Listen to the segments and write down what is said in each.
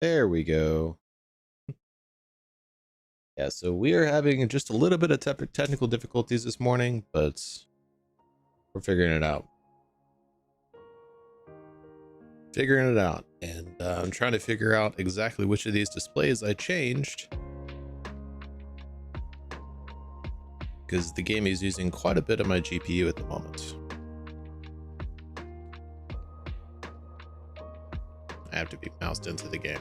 There we go. Yeah, so we are having just a little bit of technical difficulties this morning, but we're figuring it out. And I'm trying to figure out exactly which of these displays I changed, because the game is using quite a bit of my GPU at the moment. I have to be moused into the game.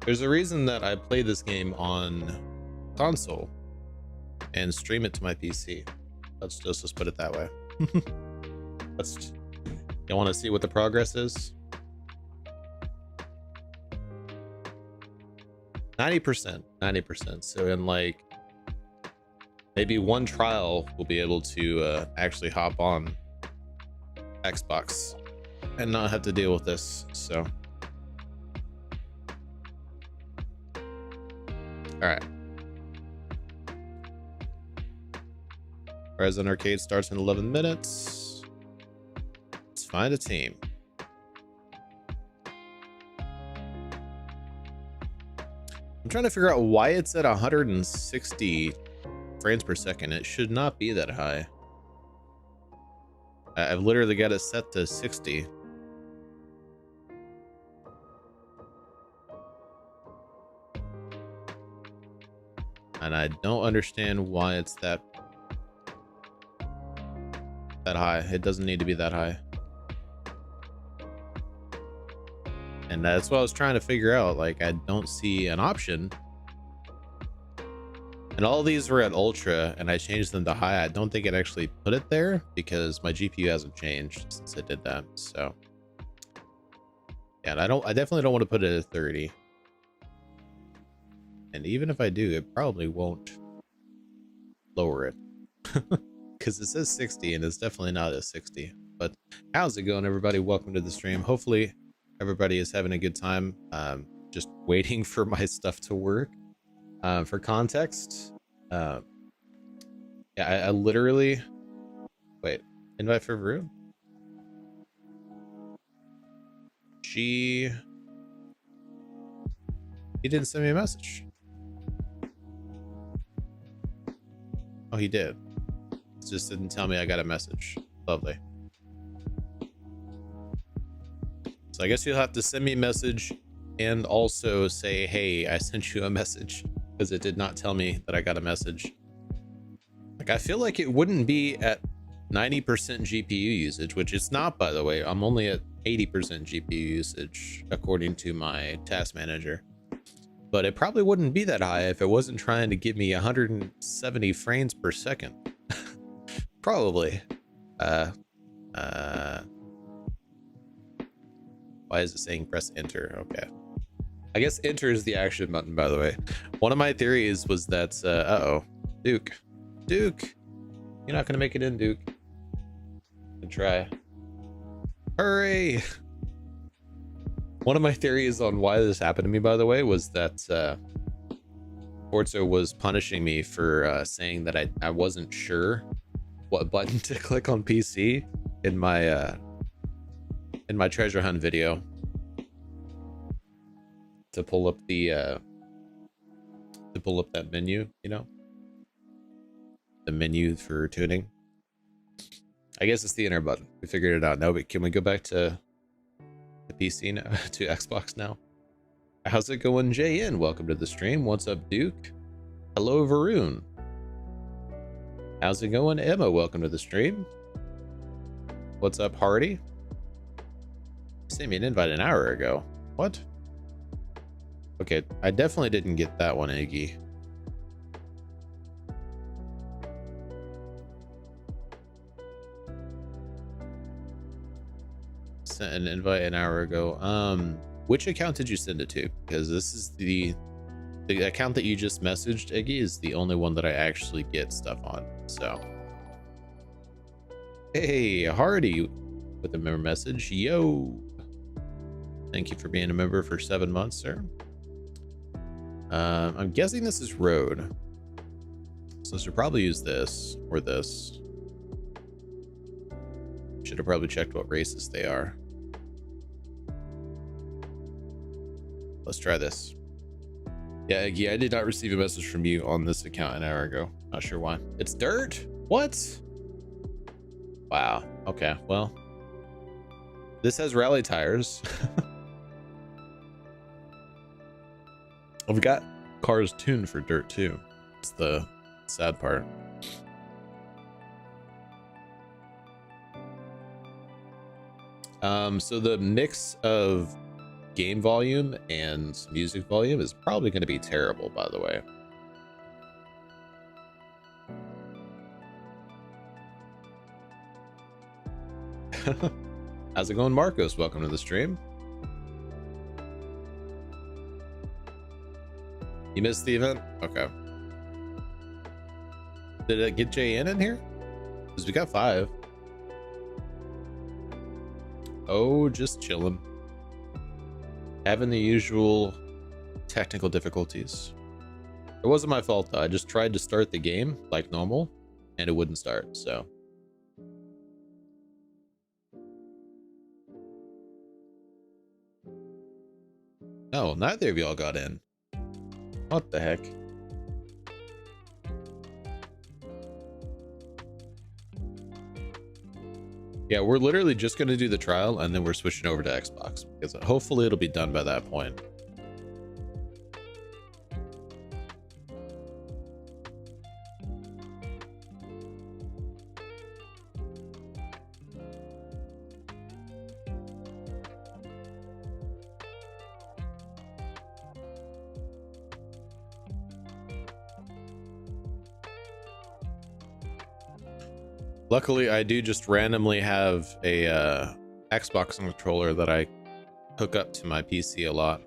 There's a reason that I play this game on console and stream it to my PC. Let's just put it that way. You want to see what the progress is? 90%. So in like maybe one trial, we'll be able to actually hop on Xbox and not have to deal with this. So, all right. Horizon Arcade starts in 11 minutes. Let's find a team. I'm trying to figure out why it's at 160 frames per second. It should not be that high. I've literally got it set to 60. And I don't understand why it's that high. It doesn't need to be that high. And that's what I was trying to figure out. Like, I don't see an option. And all these were at ultra, and I changed them to high. I don't think it actually put it there because my GPU hasn't changed since I did that. So, yeah, and I definitely don't want to put it at 30. And even if I do, it probably won't lower it. Because it says 60 and it's definitely not at 60. But how's it going, everybody? Welcome to the stream. Hopefully everybody is having a good time. Just waiting for my stuff to work. For context, yeah, I literally wait, invite for Varun. He didn't send me a message. Oh, he did. Just didn't tell me I got a message. Lovely. So I guess you'll have to send me a message and also say, hey, I sent you a message, because it did not tell me that I got a message. Like, I feel like it wouldn't be at 90% GPU usage, which it's not, by the way. I'm only at 80% GPU usage according to my task manager. But it probably wouldn't be that high if it wasn't trying to give me 170 frames per second. Probably. Why is it saying press enter? Okay. I guess enter is the action button, by the way. One of my theories was that, uh-oh, Duke, you're not gonna make it in, Duke. Good try. Hurry! One of my theories on why this happened to me, by the way, was that Forza was punishing me for saying that I wasn't sure what button to click on PC in my treasure hunt video to pull up the that menu, you know, the menu for tuning. I guess it's the enter button. We figured it out. Now, but can we go back to the PC now, to Xbox now? How's it going, JN? Welcome to the stream. What's up, Duke? Hello, Varun. How's it going, Emma? Welcome to the stream. What's up, Hardy? You sent me an invite an hour ago. What? Okay, I definitely didn't get that one, Iggy. Sent an invite an hour ago. Which account did you send it to? Because this is the account that you just messaged, Iggy, is the only one that I actually get stuff on. So, hey, Hardy with a member message. Yo, thank you for being a member for 7 months, sir. I'm guessing this is road, so I should probably use this or this. Should have probably checked what races they are. Let's try this. Yeah, Eggy, I did not receive a message from you on this account an hour ago. Not sure why. It's dirt? What? Wow. Okay, well. This has rally tires. We've got cars tuned for dirt too. It's the sad part. So the mix of game volume and music volume is probably going to be terrible, by the way. How's it going, Marcos? Welcome to the stream. You missed the event? Okay. Did it get JN in here? Because we got 5. Oh, just chilling. Having the usual technical difficulties. It wasn't my fault though. I just tried to start the game like normal and it wouldn't start, so. No, neither of y'all got in. What the heck? Yeah, we're literally just going to do the trial and then we're switching over to Xbox because hopefully it'll be done by that point. Luckily, I do just randomly have a Xbox controller that I hook up to my PC a lot.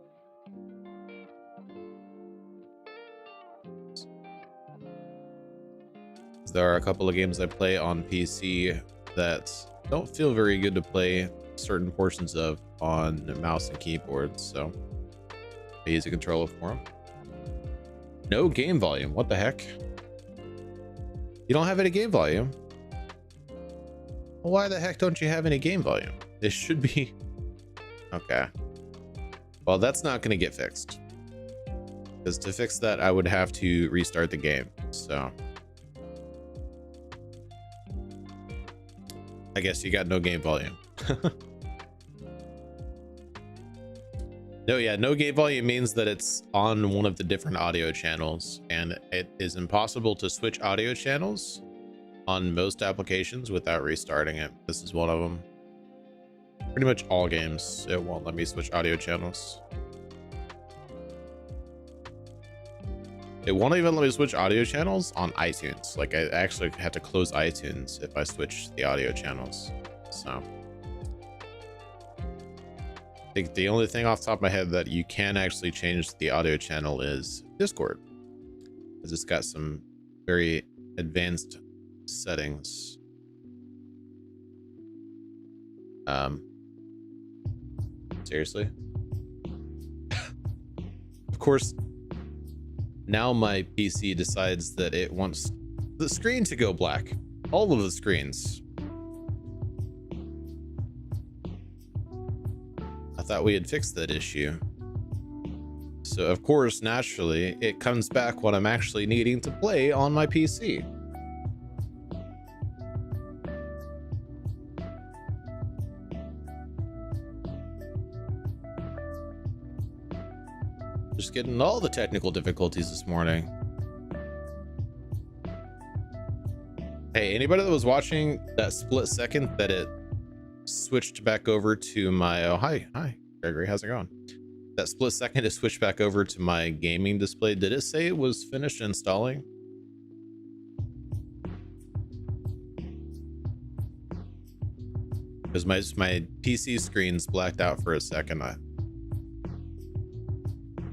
There are a couple of games I play on PC that don't feel very good to play certain portions of on mouse and keyboard, so I use a controller for them. No game volume, what the heck? You don't have any game volume? Why the heck don't you have any game volume? This should be... Okay. Well, that's not going to get fixed. Because to fix that, I would have to restart the game. So... I guess you got no game volume. No, yeah, no game volume means that it's on one of the different audio channels. And it is impossible to switch audio channels on most applications without restarting it. This is one of them. Pretty much all games, it won't let me switch audio channels. It won't even let me switch audio channels on iTunes. Like, I actually have to close iTunes if I switch the audio channels. So I think the only thing off the top of my head that you can actually change the audio channel is Discord, because it's got some very advanced settings. Seriously? Of course, now my PC decides that it wants the screen to go black. All of the screens. I thought we had fixed that issue. So of course, naturally, it comes back when I'm actually needing to play on my PC. Just getting all the technical difficulties this morning. Hey, anybody that was watching that split second that it switched back over to my... Oh, hi Gregory, how's it going? That split second it switched back over to my gaming display, did it say it was finished installing? Because my PC screen's blacked out for a second.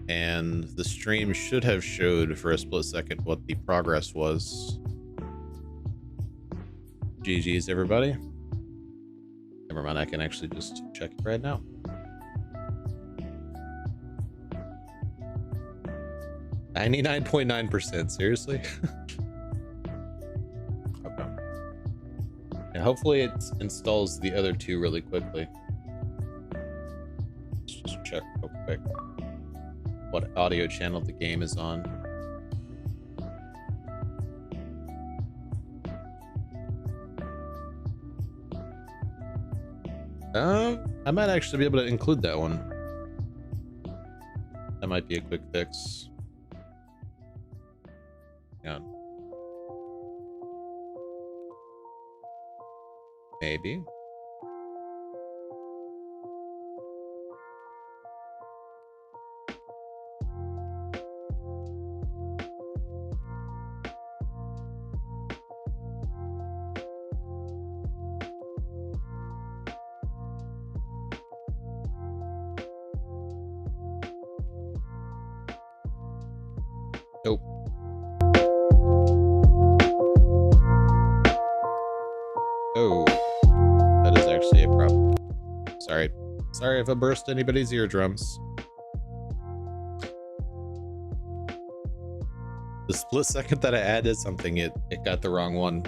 And the stream should have showed for a split second what the progress was. GG's everybody. Never mind, I can actually just check it right now. 99.9%, seriously? Okay. And hopefully it installs the other two really quickly. Let's just check real quick what audio channel the game is on. I might actually be able to include that one. That might be a quick fix. Yeah. Maybe. Nope. Oh, that is actually a problem. Sorry if I burst anybody's eardrums. The split second that I added something, it got the wrong one.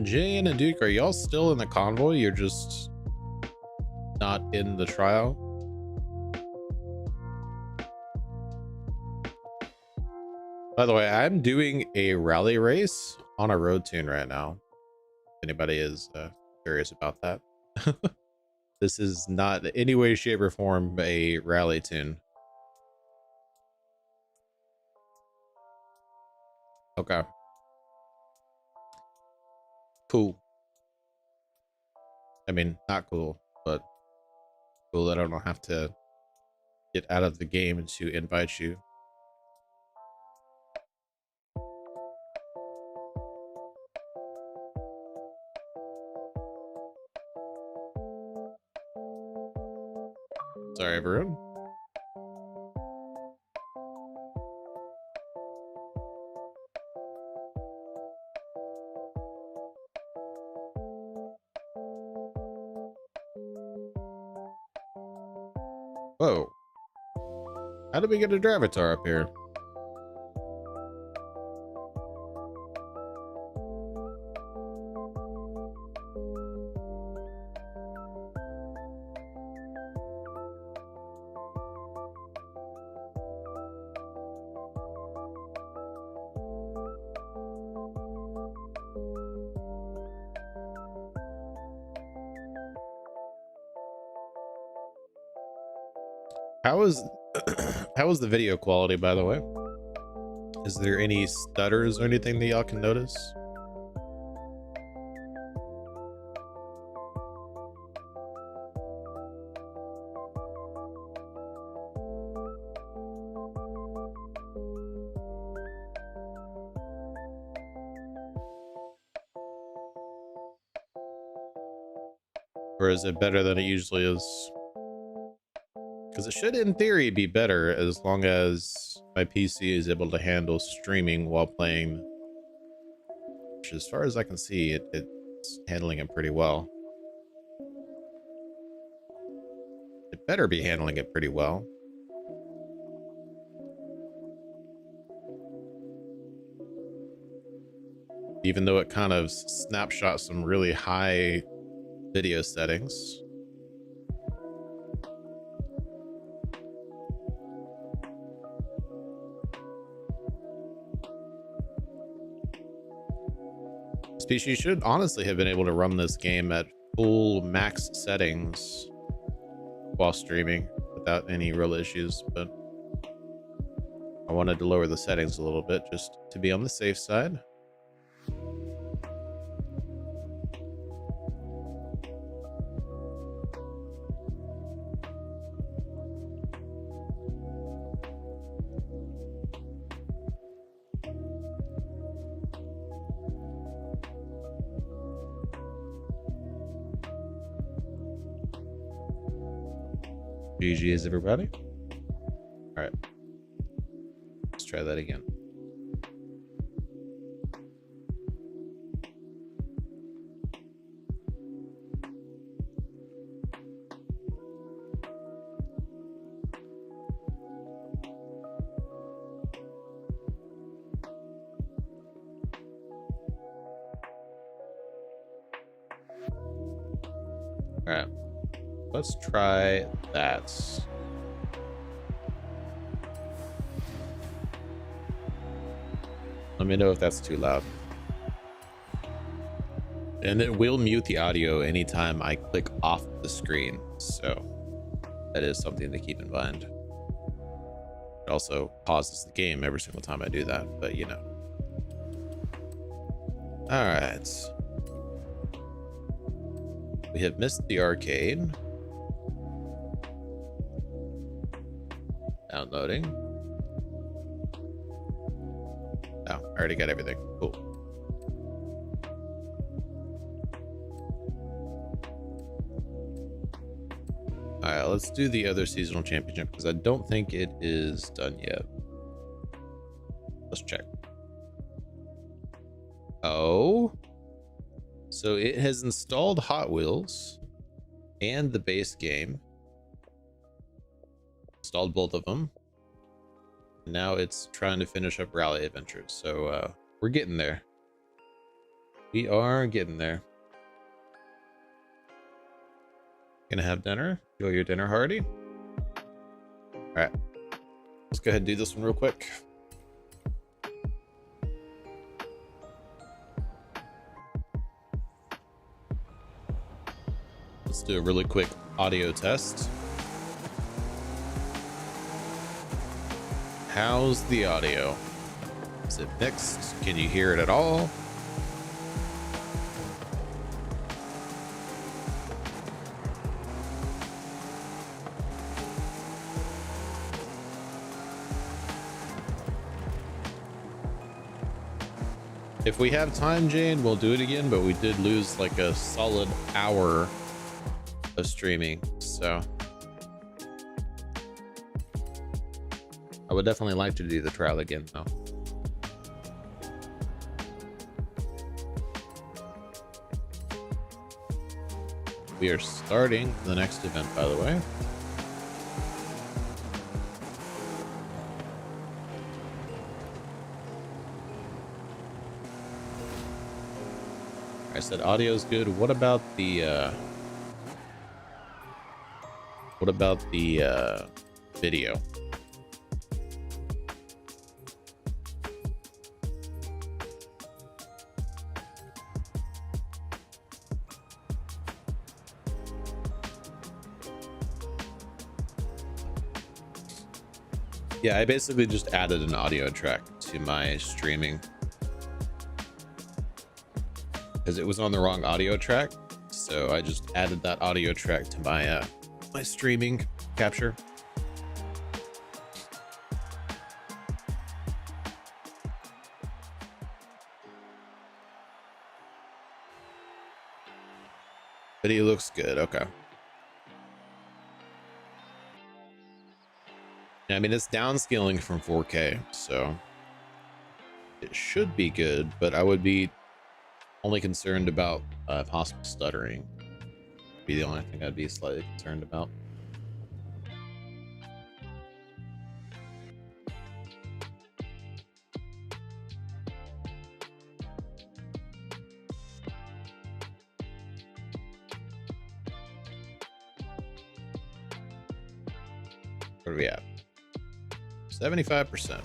Jay and Duke, are y'all still in the convoy? You're just not in the trial? By the way, I'm doing a rally race on a road tune right now. If anybody is curious about that. This is not in any way, shape, or form a rally tune. Okay. Cool. I mean, not cool, but cool that I don't have to get out of the game to invite you. Sorry, everyone. Whoa. How did we get a Dravatar up here? How is the video quality, by the way? Is there any stutters or anything that y'all can notice? Or is it better than it usually is? Because it should, in theory, be better as long as my PC is able to handle streaming while playing. Which, as far as I can see, it's handling it pretty well. It better be handling it pretty well. Even though it kind of snapshots some really high video settings. Species should honestly have been able to run this game at full max settings while streaming without any real issues, but I wanted to lower the settings a little bit just to be on the safe side. GG's, everybody. All right. Let's try that again. All right, let's try that. Let me know if that's too loud. And it will mute the audio anytime I click off the screen. So that is something to keep in mind. It also pauses the game every single time I do that, but you know. All right. We have missed the arcade. Downloading. Oh, I already got everything. Cool. All right, let's do the other seasonal championship because I don't think it is done yet. Let's check. Oh. So it has installed Hot Wheels and the base game. Installed both of them. Now it's trying to finish up Rally Adventures. So we're getting there. We are getting there. Gonna have dinner. Enjoy your dinner, Hardy. All right. Let's go ahead and do this one real quick. Let's do a really quick audio test. How's the audio? Is it mixed? Can you hear it at all? If we have time, Jane, we'll do it again, but we did lose like a solid hour of streaming, so I would definitely like to do the trial again though. We are starting the next event, by the way. I said audio's good. What about the video? Yeah, I basically just added an audio track to my streaming because it was on the wrong audio track. So I just added that audio track to my my streaming capture. Video looks good. Okay. Yeah, I mean, it's downscaling from 4K, so it should be good, but I would be only concerned about possible stuttering. Be the only thing I'd be slightly concerned about. Where are we at? 75%.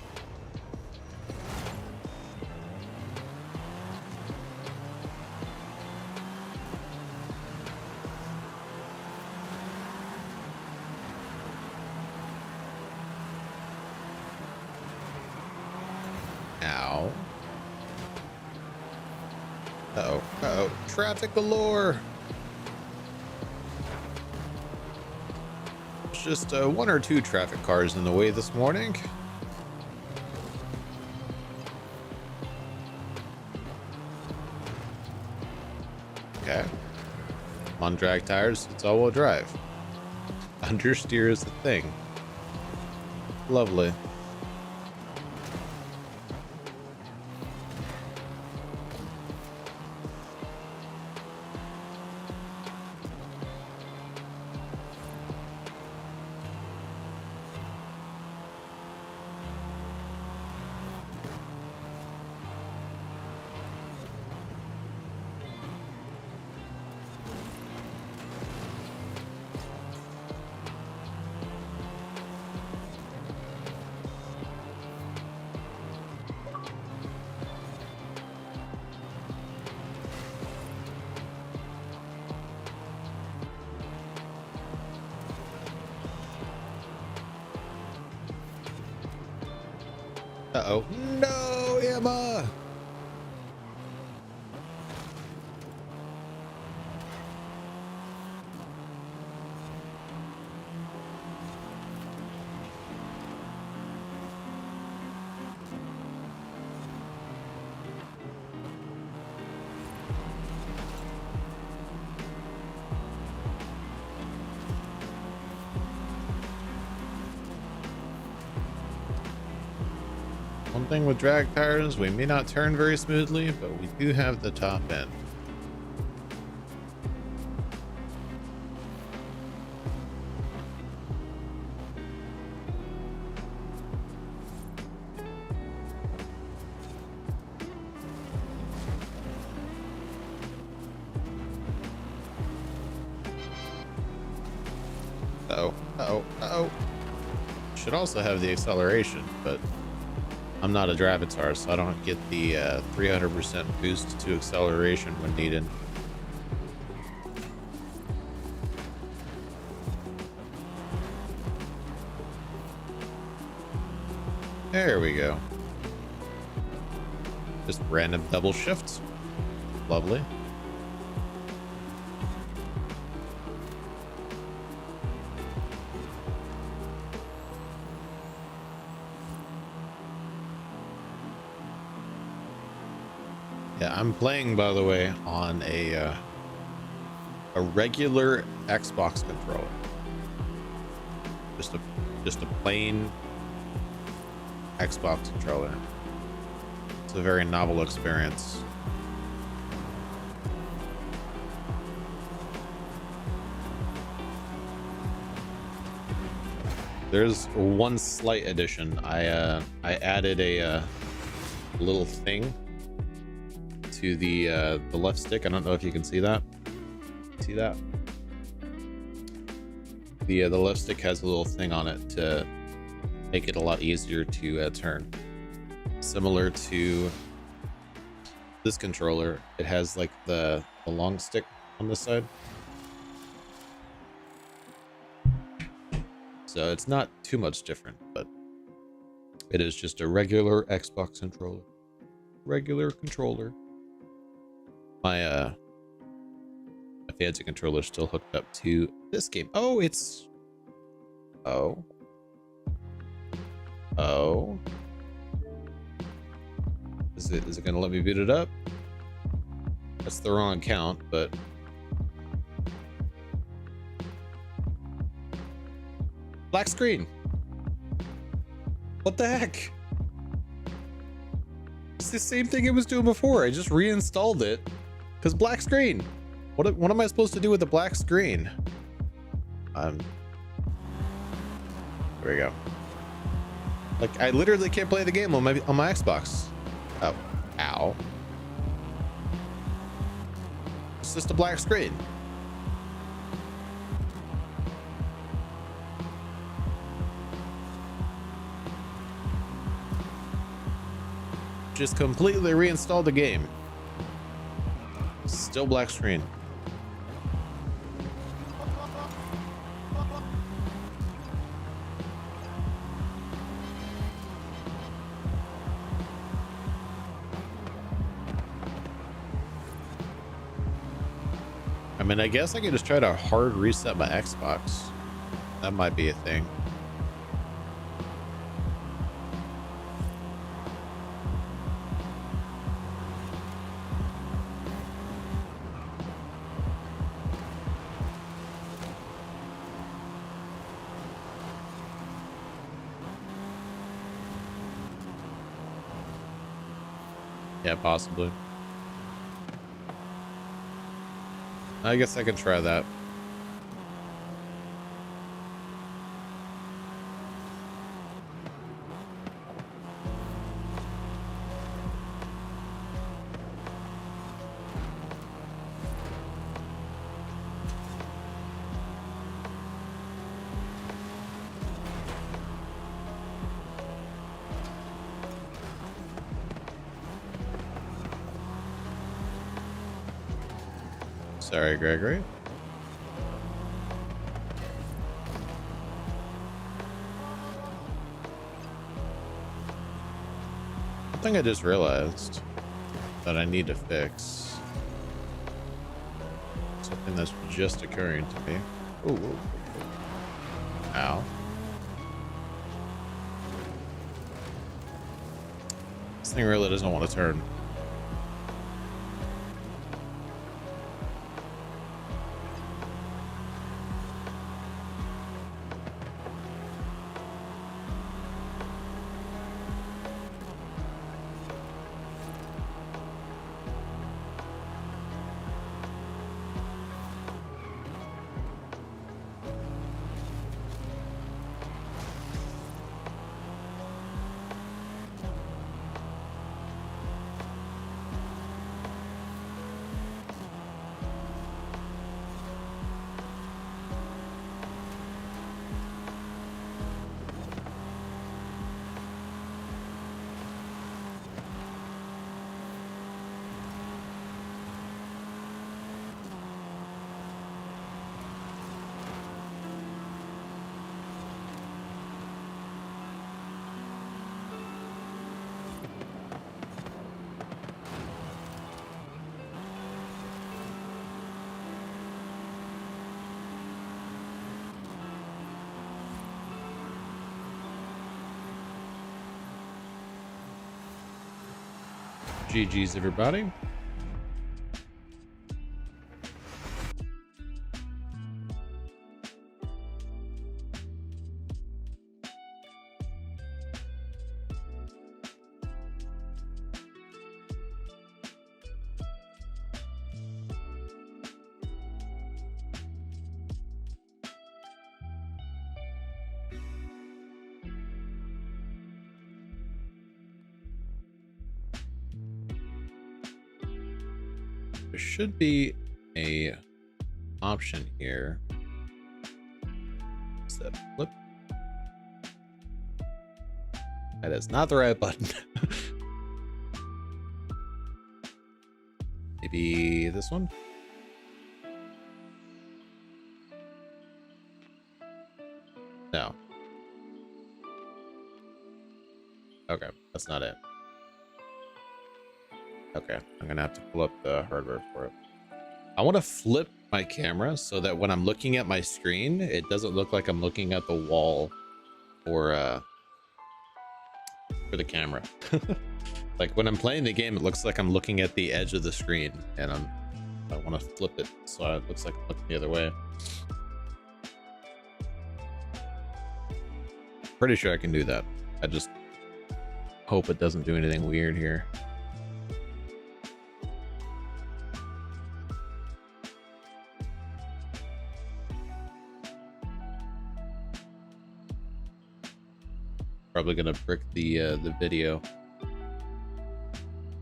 Ow. Uh-oh. Uh-oh. Traffic galore. Just one or two traffic cars in the way this morning. Okay. On drag tires, it's all-wheel drive. I Understeer is the thing. Lovely. Uh-oh. No, Emma! One thing with drag tires, we may not turn very smoothly, but we do have the top end. Uh-oh, uh-oh, uh-oh. Should also have the acceleration, but I'm not a Dravatar, so I don't get the 300% boost to acceleration when needed. There we go. Just random double shifts. Lovely. Yeah, I'm playing, by the way, on a regular Xbox controller. Just a plain Xbox controller. It's a very novel experience. There's one slight addition. I added a little thing to the left stick. I don't know if you can see that. See that? The left stick has a little thing on it to make it a lot easier to turn. Similar to this controller, it has like the long stick on this side. So it's not too much different, but it is just a regular Xbox controller. Regular controller. My fancy controller is still hooked up to this game. Oh, it's oh is it gonna let me boot it up? That's the wrong account, but black screen. What the heck? It's the same thing it was doing before. I just reinstalled it because black screen. What am I supposed to do with the black screen? There we go. Like, I literally can't play the game on my Xbox. Oh, ow. It's just a black screen. Just completely reinstalled the game. Still black screen. I mean, I guess I could just try to hard reset my Xbox. That might be a thing. Yeah, possibly. I guess I can try that. Sorry, Gregory. Something I just realized that I need to fix. Something that's just occurring to me. Ooh. Ow. This thing really doesn't want to turn. GG's, everybody. There should be a option here. Is that flip? That is not the right button. Maybe this one? No. Okay, that's not it. Okay, I'm gonna have to pull up the hardware for it. I want to flip my camera so that when I'm looking at my screen, it doesn't look like I'm looking at the wall for the camera. Like when I'm playing the game, it looks like I'm looking at the edge of the screen, and I want to flip it so it looks like I'm looking the other way. Pretty sure I can do that. I just hope it doesn't do anything weird here. Probably gonna brick the video.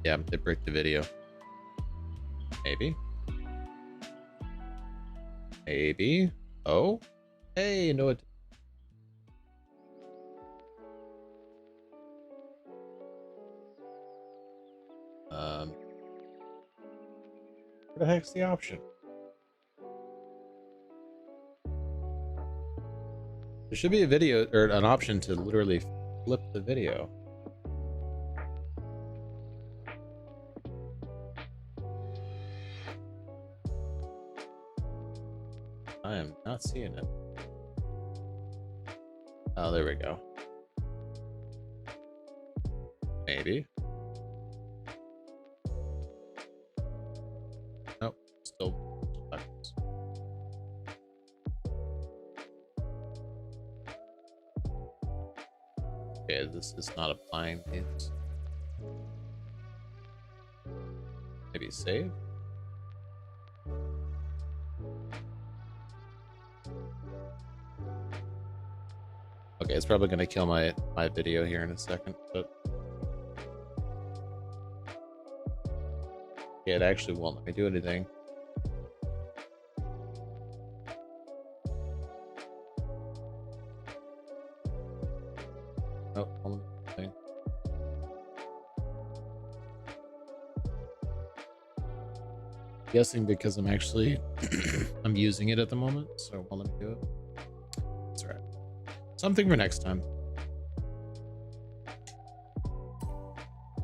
Yeah, they bricked the video. Maybe. Maybe. Oh. Hey, no it. Where the heck's the option? There should be a video or an option to literally flip the video. I am not seeing it. Oh, there we go. Maybe. Nope, still backwards. Okay, this is not applying it. Maybe save. Okay, it's probably gonna kill my video here in a second, but yeah, it actually won't let me do anything. Oh, hold on. Guessing because I'm actually I'm using it at the moment, so let me do it. That's all right. Something for next time.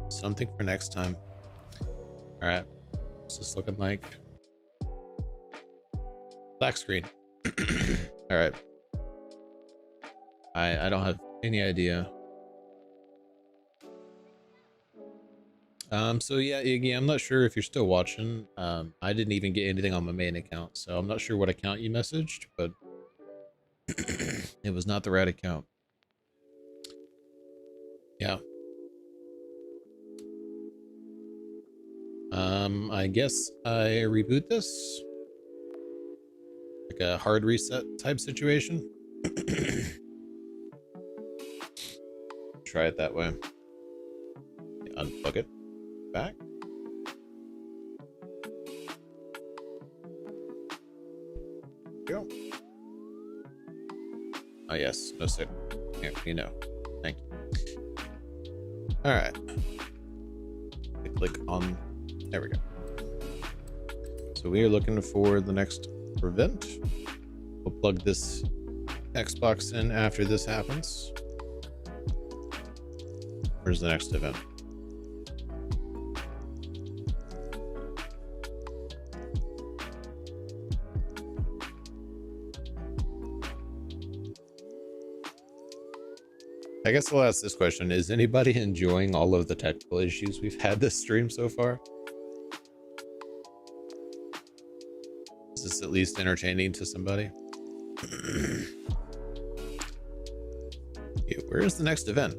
Something for next time. All right. What's this looking like? Black screen. All right. I don't have any idea. So yeah, Iggy, I'm not sure if you're still watching. I didn't even get anything on my main account, so I'm not sure what account you messaged, but it was not the right account. Yeah. I guess I reboot this. Like a hard reset type situation. Try it that way. Unplug it. Back. Go. Oh yes, no sir. Here, you know. Thank you. All right. Click on. There we go. So we are looking for the next event. We'll plug this Xbox in after this happens. Where's the next event? I guess I'll ask this question. Is anybody enjoying all of the technical issues we've had this stream so far? Is this at least entertaining to somebody? Yeah, where is the next event?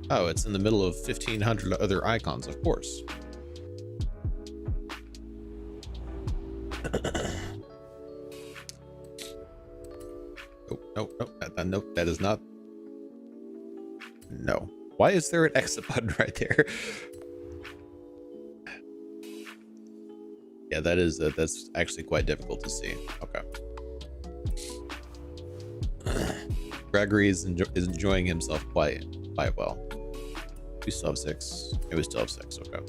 Oh, it's in the middle of 1,500 other icons, of course. Nope, that is not. No. Why is there an exit button right there? Yeah, that is that's actually quite difficult to see. Okay. Gregory is enjoying himself quite well. We still have 6. Yeah, we still have 6. Okay.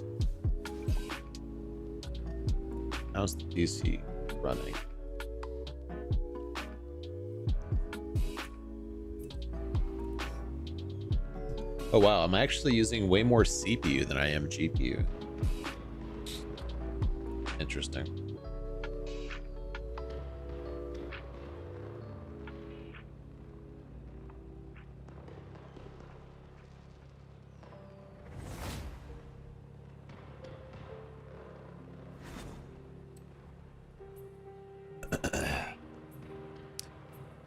How's the PC running? Oh wow, I'm actually using way more CPU than I am GPU. Interesting.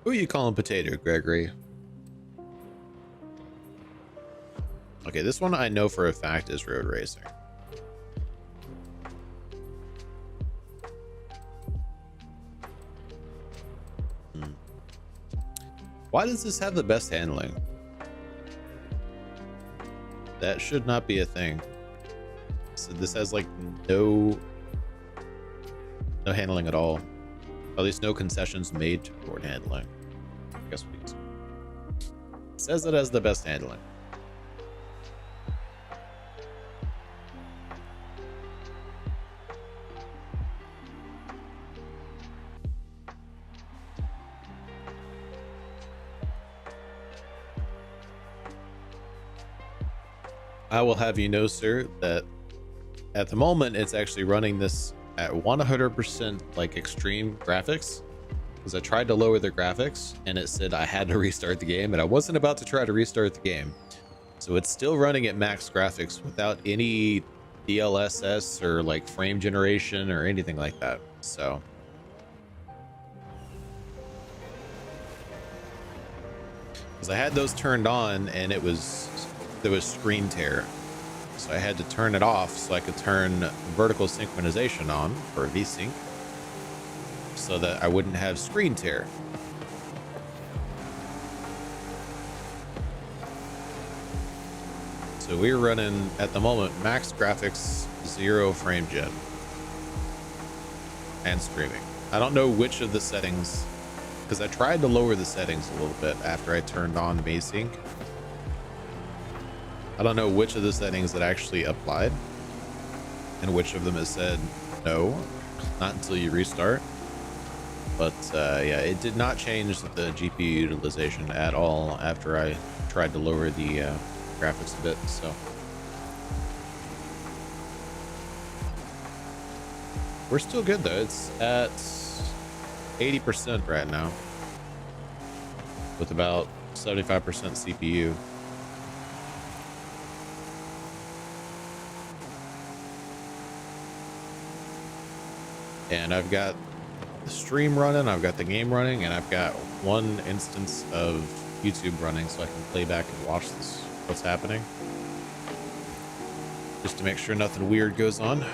Who are you calling potato, Gregory? Okay, this one I know for a fact is road racing. Why does this have the best handling? That should not be a thing. So this has like no handling at all. At least no concessions made toward handling. I guess we use it. It says it has the best handling. I will have you know, sir, that at the moment it's actually running this at 100% like extreme graphics, because I tried to lower the graphics and it said I had to restart the game, and I wasn't about to try to restart the game. So it's still running at max graphics without any DLSS or like frame generation or anything like that. So because I had those turned on and there was screen tear. So I had to turn it off so I could turn vertical synchronization on for VSync so that I wouldn't have screen tear. So we're running at the moment max graphics, 0 frame gen, and streaming. I don't know which of the settings, because I tried to lower the settings a little bit after I turned on VSync. I don't know which of the settings that actually applied and which of them has said no, not until you restart. But yeah, it did not change the GPU utilization at all after I tried to lower the graphics a bit. So we're still good though. It's at 80% right now with about 75% CPU. And I've got the stream running, I've got the game running, and I've got one instance of YouTube running so I can play back and watch this, what's happening, just to make sure nothing weird goes on.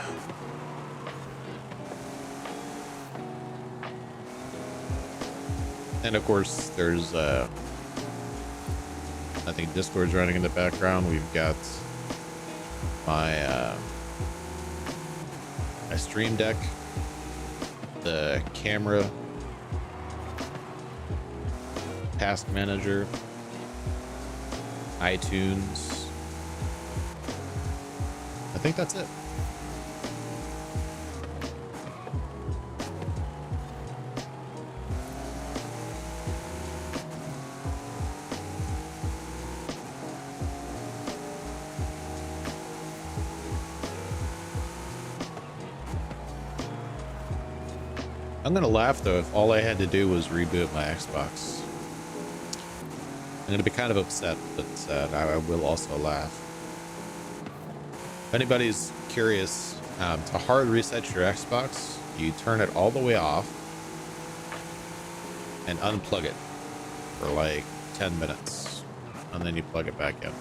And of course there's I think Discord's running in the background. We've got my my stream deck, the camera, task manager, iTunes. I think that's it. I'm gonna laugh though if all I had to do was reboot my Xbox. I'm gonna be kind of upset, but I will also laugh. If anybody's curious, to hard reset your Xbox, you turn it all the way off and unplug it for like 10 minutes, and then you plug it back in.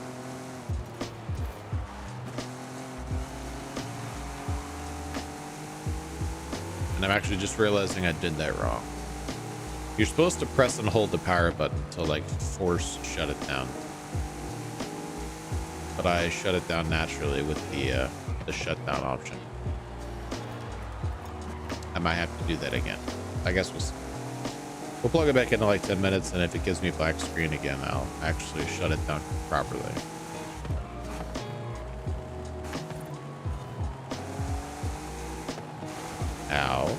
And I'm actually just realizing I did that wrong. You're supposed to press and hold the power button to like force shut it down. But I shut it down naturally with the shutdown option. I might have to do that again. I guess we'll plug it back into like 10 minutes, and if it gives me a black screen again, I'll actually shut it down properly. Ow.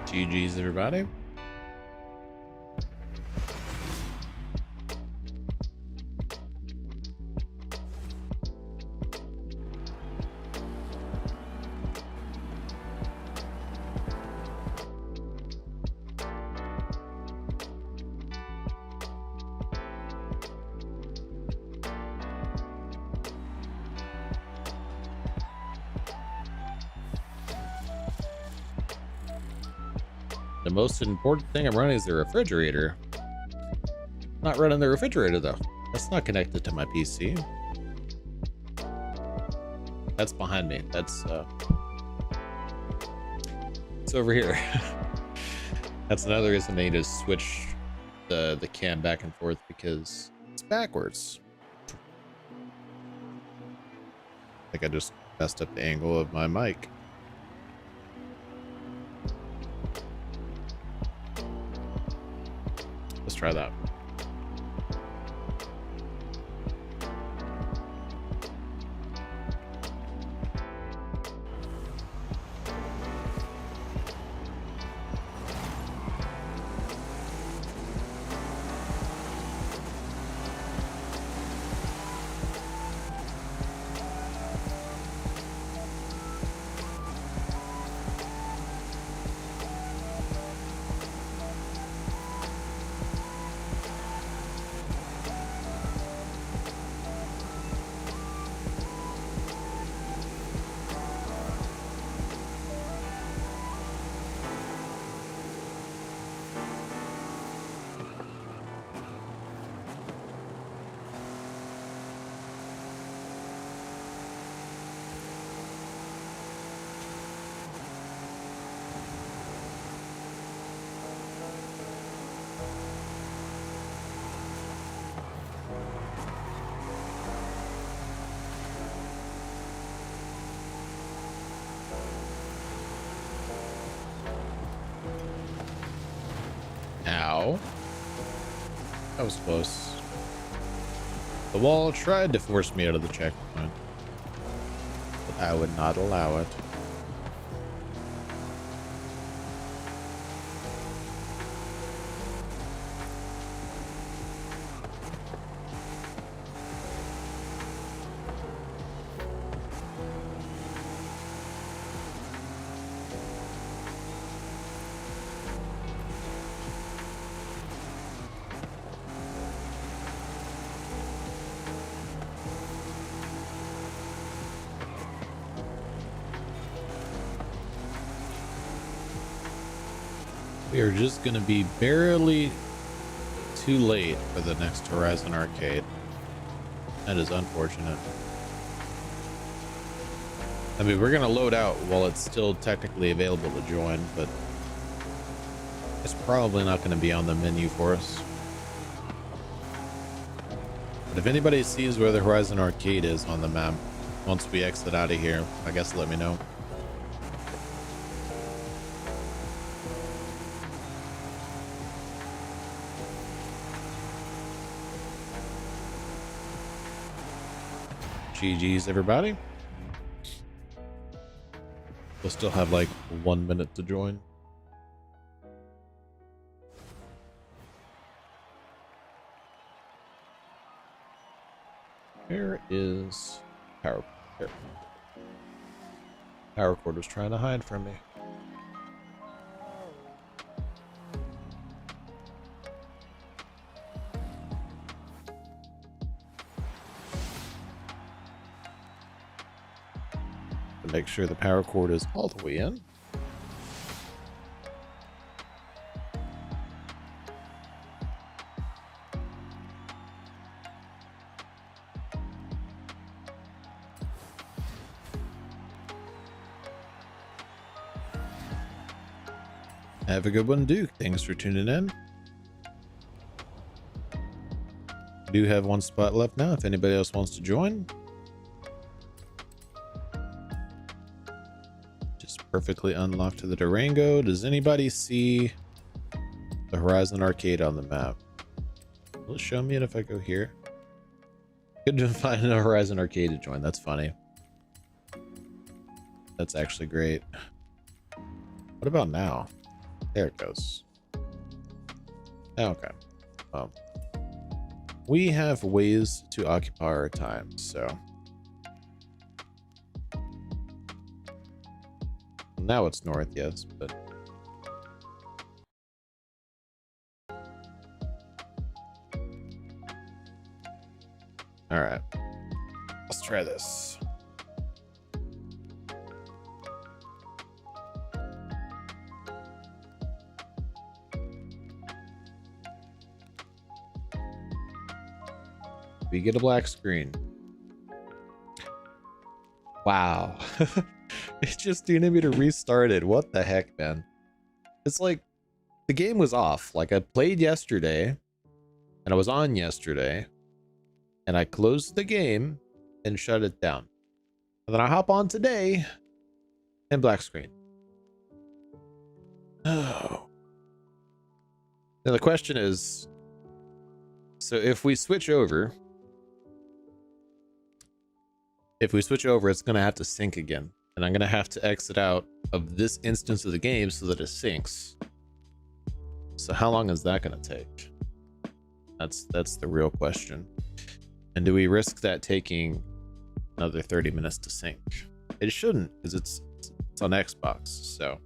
GG's, everybody. The most important thing I'm running is the refrigerator. Not running the refrigerator though. That's not connected to my PC. That's behind me. That's it's over here. That's another reason they need to switch the cam back and forth, because it's backwards. I think I just messed up the angle of my mic. Let's try that. Ow. That was close. The wall tried to force me out of the checkpoint, but I would not allow it. We are just going to be barely too late for the next Horizon Arcade. That is unfortunate. I mean, we're going to load out while it's still technically available to join, but it's probably not going to be on the menu for us. But if anybody sees where the Horizon Arcade is on the map, once we exit out of here, I guess let me know. GG's, everybody. We'll still have like 1 minute to join. Where is power? Here. Power cord was trying to hide from me. Make sure the power cord is all the way in. Have a good one, Duke. Thanks for tuning in. We do have one spot left now if anybody else wants to join. Perfectly unlocked to the Durango. Does anybody see the Horizon Arcade on the map? Will it show me it if I go here? Couldn't find a Horizon Arcade to join. That's funny. That's actually great. What about now? There it goes. Okay. Well, we have ways to occupy our time, so now it's north, yes, but all right, let's try this. We get a black screen. Wow. It just needed me to restart it. What the heck, man? It's like the game was off. Like I played yesterday and I was on yesterday and I closed the game and shut it down. And then I hop on today and black screen. Oh. Now the question is, so if we switch over, it's going to have to sync again. And I'm going to have to exit out of this instance of the game so that it syncs. So how long is that going to take? That's the real question. And do we risk that taking another 30 minutes to sync? It shouldn't, because it's on Xbox, so.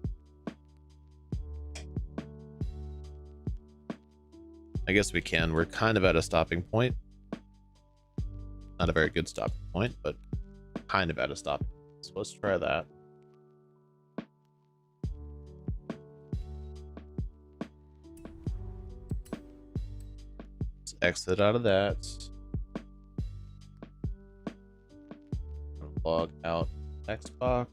I guess we can. We're kind of at a stopping point. Not a very good stopping point, but kind of at a stopping point. So let's try that. Let's exit out of that. Log out Xbox.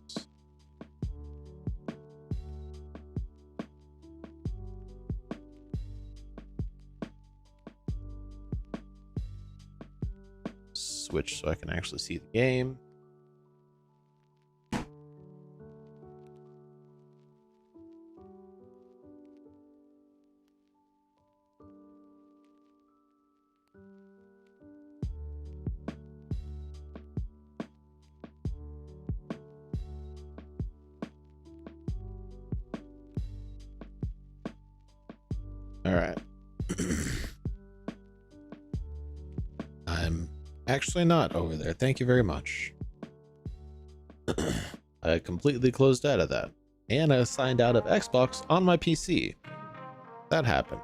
Switch so I can actually see the game. All right. I'm actually not over there. Thank you very much. I completely closed out of that. And I signed out of Xbox on my PC. That happened.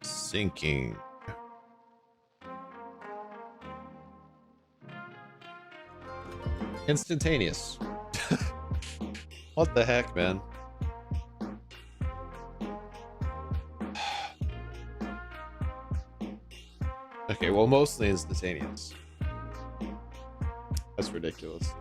Syncing. Instantaneous. What the heck, man? Okay, well, mostly instantaneous. That's ridiculous.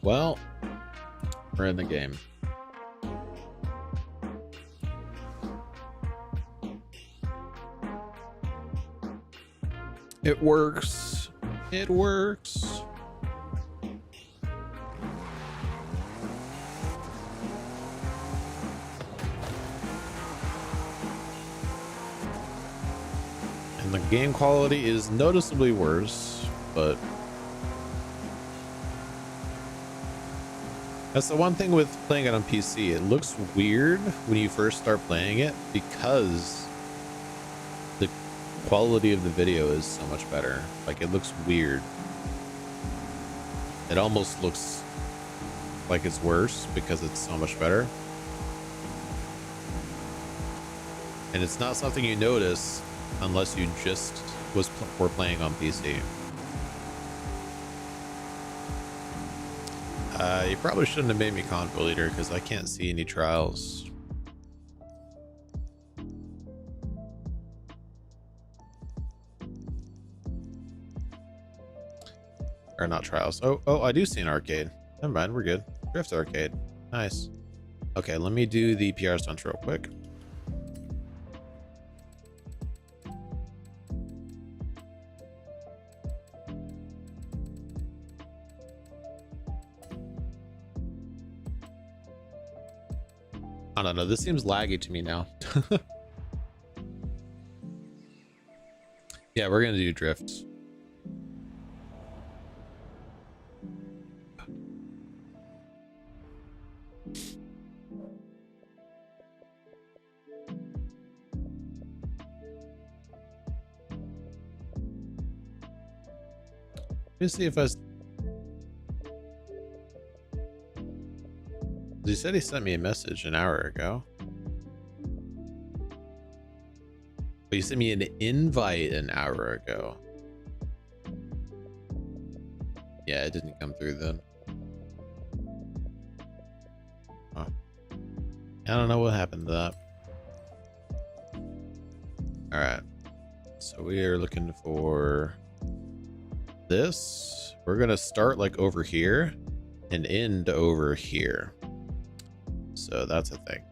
Well, we're in the game. It works. It works. And the game quality is noticeably worse, but that's the one thing with playing it on PC. It looks weird when you first start playing it because the quality of the video is so much better. Like, it looks weird. It almost looks like it's worse because it's so much better. And it's not something you notice unless you just were playing on PC. You probably shouldn't have made me convo leader because I can't see any trials. Or not trials. Oh, I do see an arcade. Never mind, we're good. Drift arcade. Nice. Okay, let me do the PR stunts real quick. I don't know, this seems laggy to me now. Yeah, we're gonna do drifts. Let me see if he said he sent me a message an hour ago. But he sent me an invite an hour ago. Yeah, it didn't come through then. Huh. I don't know what happened to that. Alright. So we are looking for this. We're gonna start like over here and end over here. So that's a thing.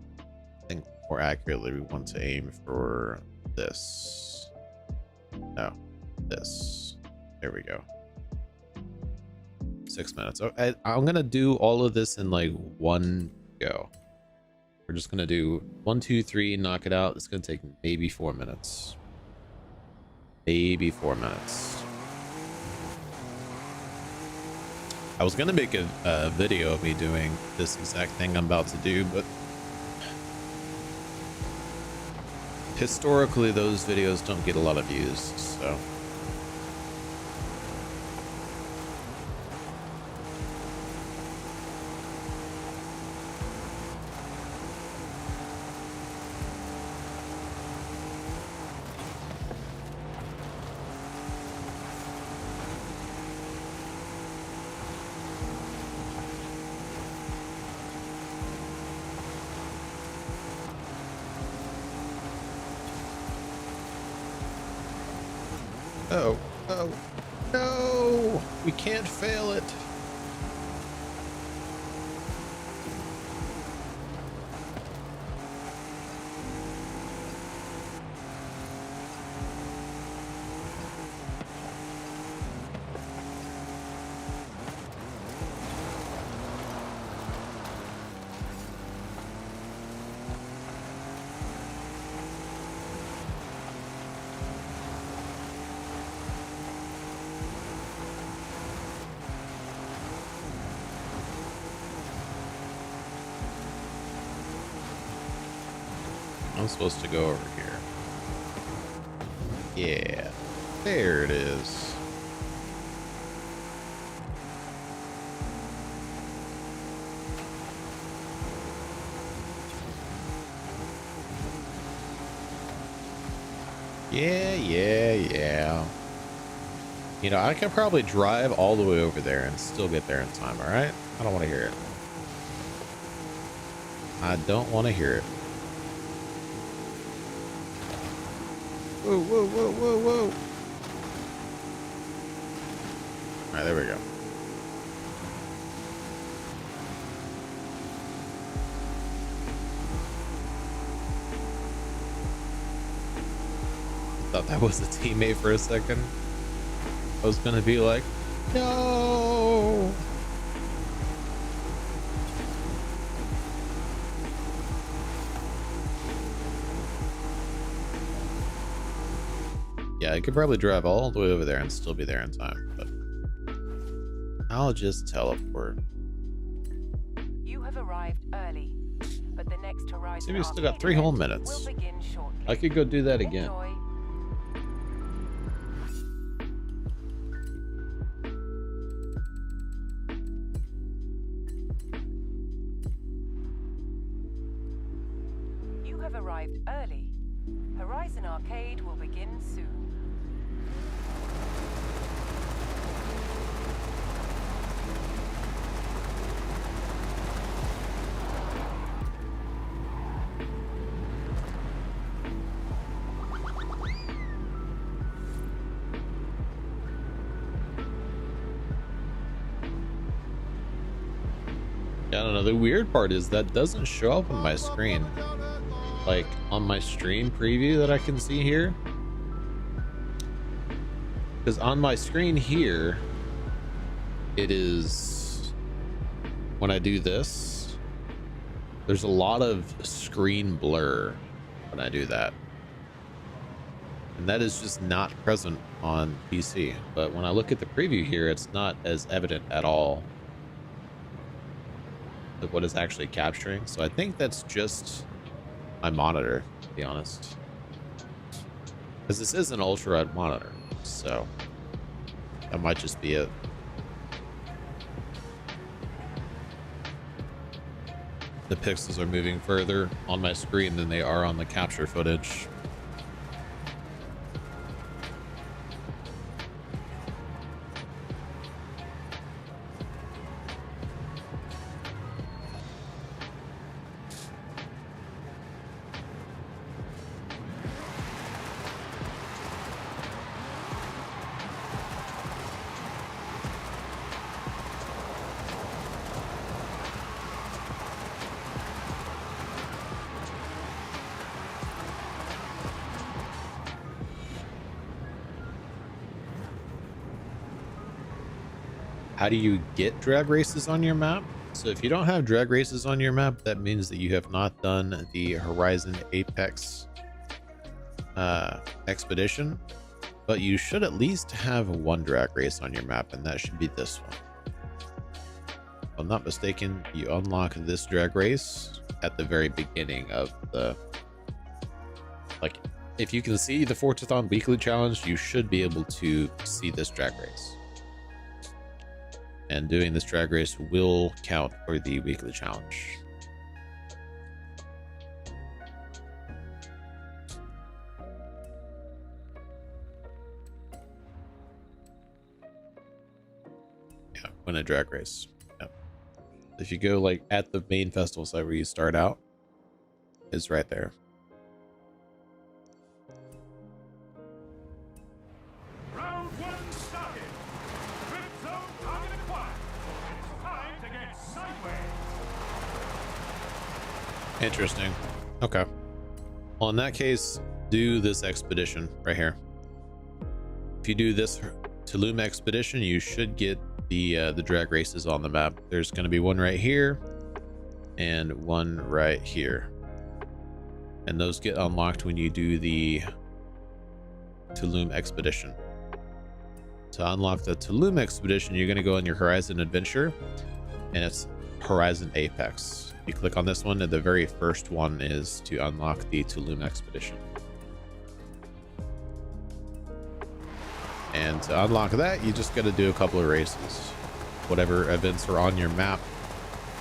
I think more accurately, we want to aim for this. No, this. There we go. 6 minutes. Okay, I'm gonna do all of this in like one go. We're just gonna do 1, 2, 3, knock it out. It's gonna take maybe 4 minutes. Maybe 4 minutes. I was gonna make a video of me doing this exact thing I'm about to do, but historically those videos don't get a lot of views, so Oh, oh, no! We can't fail it. I'm supposed to go over here. Yeah, there it is. Yeah. You know, I can probably drive all the way over there and still get there in time, all right? I don't want to hear it. I don't want to hear it. Whoa, whoa, whoa, whoa, whoa. All right, there we go. Thought that was a teammate for a second. I was gonna be like, no. Yeah, I could probably drive all the way over there and still be there in time, but I'll just teleport. You have arrived early, but the next horizon. See, we still got 3 whole minutes. I could go do that again. Enjoy. You have arrived early. Horizon Arcade will begin soon. I don't know. The weird part is that doesn't show up on my screen. Like on my stream preview that I can see here. Because on my screen here, it is, when I do this, there's a lot of screen blur when I do that. And that is just not present on PC. But when I look at the preview here, it's not as evident at all of what it's actually capturing. So I think that's just my monitor, to be honest, because this is an ultra wide monitor, so that might just be it. The pixels are moving further on my screen than they are on the capture footage. How do you get drag races on your map? So if you don't have drag races on your map, that means that you have not done the Horizon Apex expedition, but you should at least have 1 drag race on your map, and that should be this one. If I'm not mistaken, you unlock this drag race at the very beginning of the, like, if you can see the Forzathon weekly challenge, you should be able to see this drag race. And doing this drag race will count for the weekly challenge. Yeah, win a drag race. Yeah. If you go like at the main festival site where you start out, it's right there. Interesting. Okay. Well, in that case, do this expedition right here. If you do this Tulum expedition, you should get the drag races on the map. There's going to be one right here and one right here, and those get unlocked when you do the Tulum expedition. To unlock the Tulum expedition, you're going to go on your Horizon Adventure, and it's Horizon Apex. You click on this one, and the very first one is to unlock the Tulum expedition. And to unlock that, you just got to do a couple of races. Whatever events are on your map,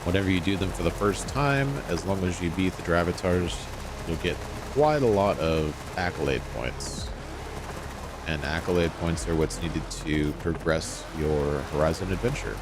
whenever you do them for the first time, as long as you beat the Dravitars, you'll get quite a lot of accolade points. And accolade points are what's needed to progress your Horizon Adventure.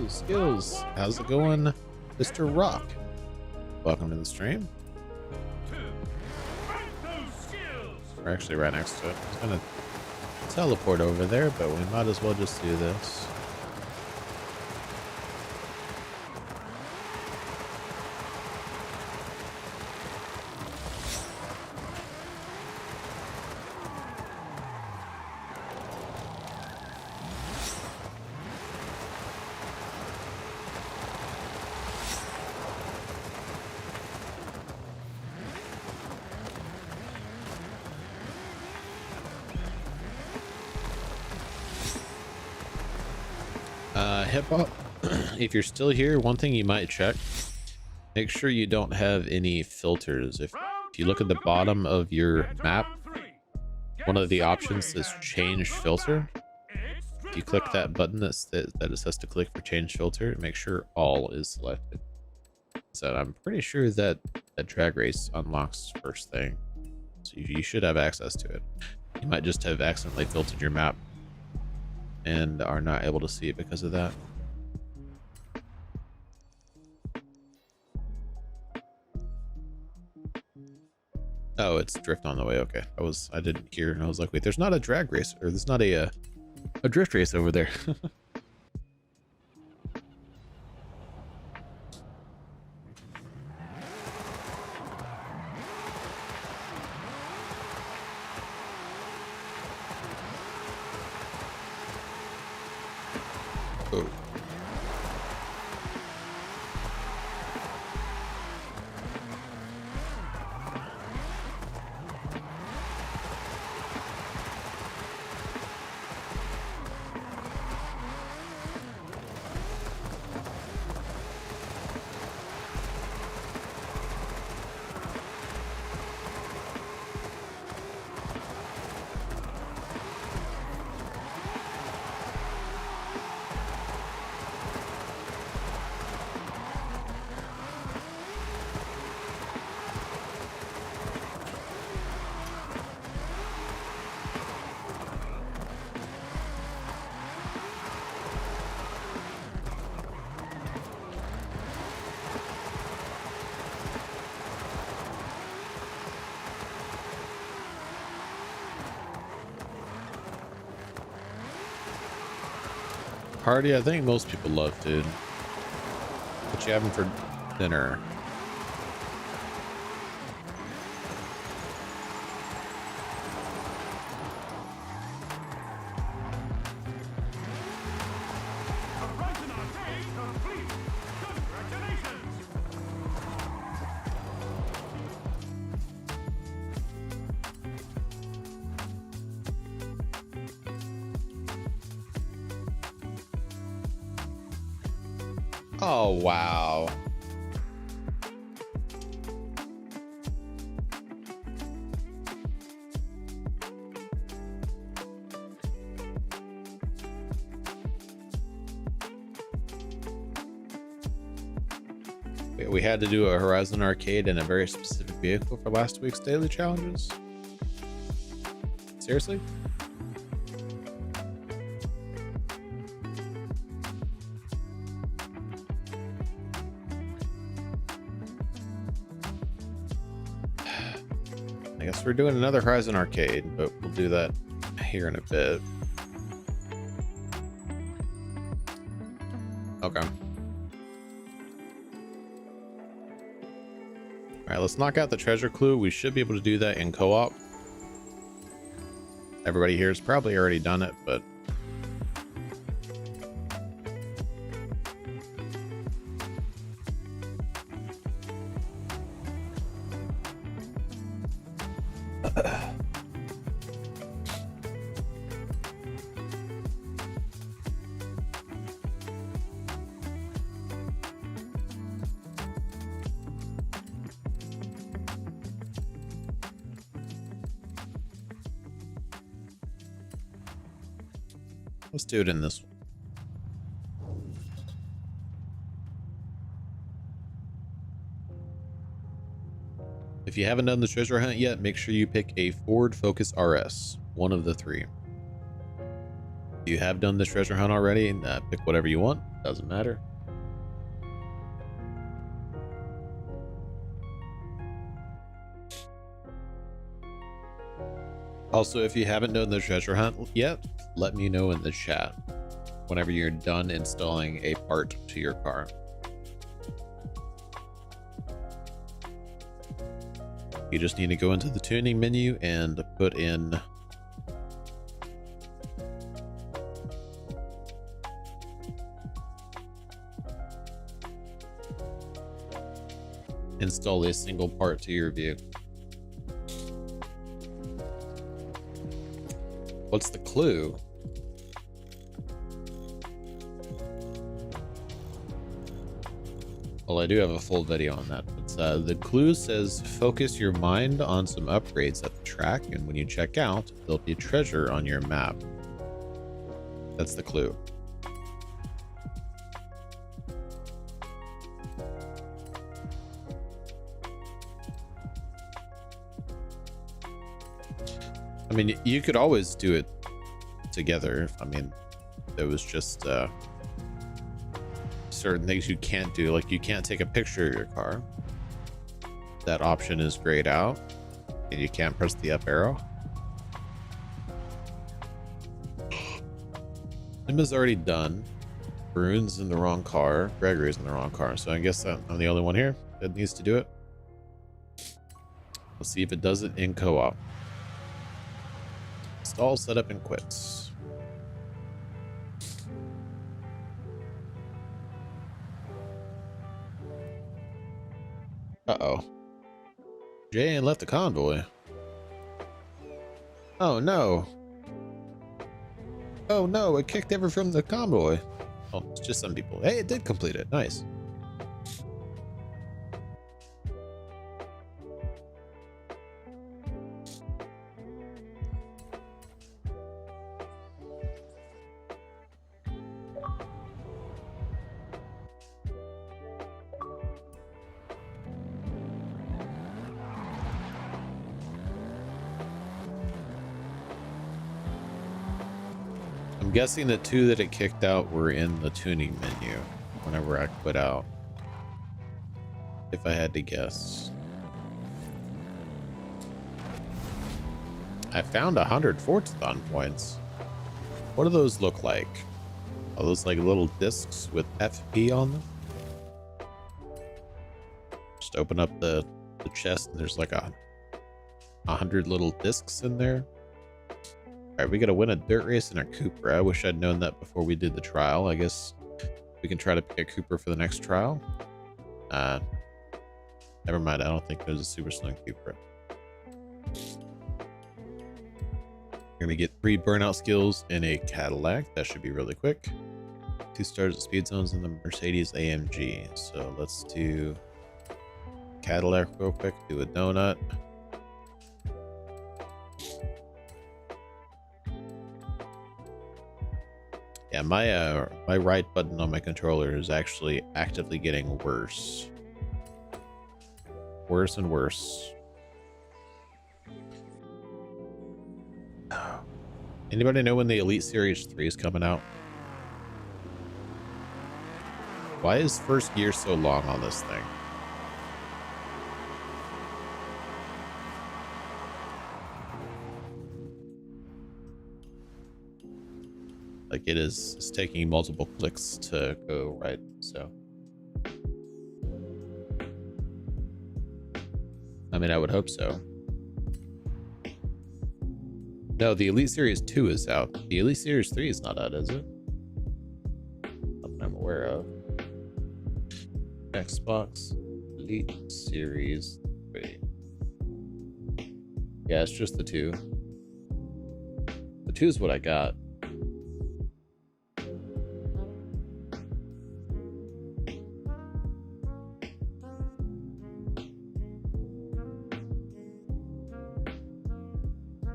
Skills. How's it going, Mr. Rock? Welcome to the stream. We're actually right next to it. I was gonna teleport over there, but we might as well just do this. Hip hop. If you're still here, one thing you might check, make sure you don't have any filters. If you look at the bottom of your map, one of the options says change filter. If you click that button that it says to click for change filter, make sure all is selected. So I'm pretty sure that that drag race unlocks first thing, so you should have access to it. You might just have accidentally filtered your map and are not able to see it because of that. Oh, it's drift on the way. Okay, I didn't hear, and I was like, wait, there's not a drag race, or there's not a drift race over there. Oh. Party, I think most people love, dude. What you having for dinner? Oh, wow. We had to do a Horizon Arcade in a very specific vehicle for last week's daily challenges. Seriously? I guess we're doing another Horizon Arcade, but we'll do that here in a bit. Okay. Alright, let's knock out the treasure clue. We should be able to do that in co-op. Everybody here has probably already done it, but... let's do it in this one. If you haven't done the treasure hunt yet, make sure you pick a Ford Focus RS, one of the three. If you have done the treasure hunt already, pick whatever you want, doesn't matter. Also, if you haven't done the treasure hunt yet, let me know in the chat whenever you're done installing a part to your car. You just need to go into the tuning menu and put in install a single part to your vehicle. What's the clue? Well, I do have a full video on that, but the clue says focus your mind on some upgrades at the track, and when you check out, there'll be treasure on your map. That's the clue. I mean, you could always do it together. I mean, there was just certain things you can't do, like you can't take a picture of your car. That option is grayed out, and you can't press the up arrow. Emma's already done. Brune's in the wrong car. Gregory's in the wrong car, so I guess I'm the only one here that needs to do it. Let's see if it does it in co-op. Install, setup, and quits. Uh-oh. Jay left the convoy. Oh no. Oh no, it kicked ever from the convoy. Oh, it's just some people. Hey, it did complete it. Nice. I'm guessing the two that it kicked out were in the tuning menu whenever I quit out. If I had to guess. I found 100 Forza points. What do those look like? Are those like little discs with FP on them? Just open up the chest and there's like 100 little discs in there. All right, we gotta win a dirt race in our Cupra. I wish I'd known that before we did the trial. I guess we can try to pick a Cupra for the next trial. Never mind, I don't think there's a super slim Cupra. You're gonna get 3 burnout skills in a Cadillac. That should be really quick. 2 stars at speed zones in the Mercedes AMG. So let's do Cadillac real quick, do a donut. Yeah, my right button on my controller is actually actively getting worse. Worse and worse. Anybody know when the Elite Series 3 is coming out? Why is first gear so long on this thing? Like it's taking multiple clicks to go right, so. I mean, I would hope so. No, the Elite Series 2 is out. The Elite Series 3 is not out, is it? Something I'm aware of. Xbox Elite Series 3. Yeah, it's just the 2. The 2 is what I got.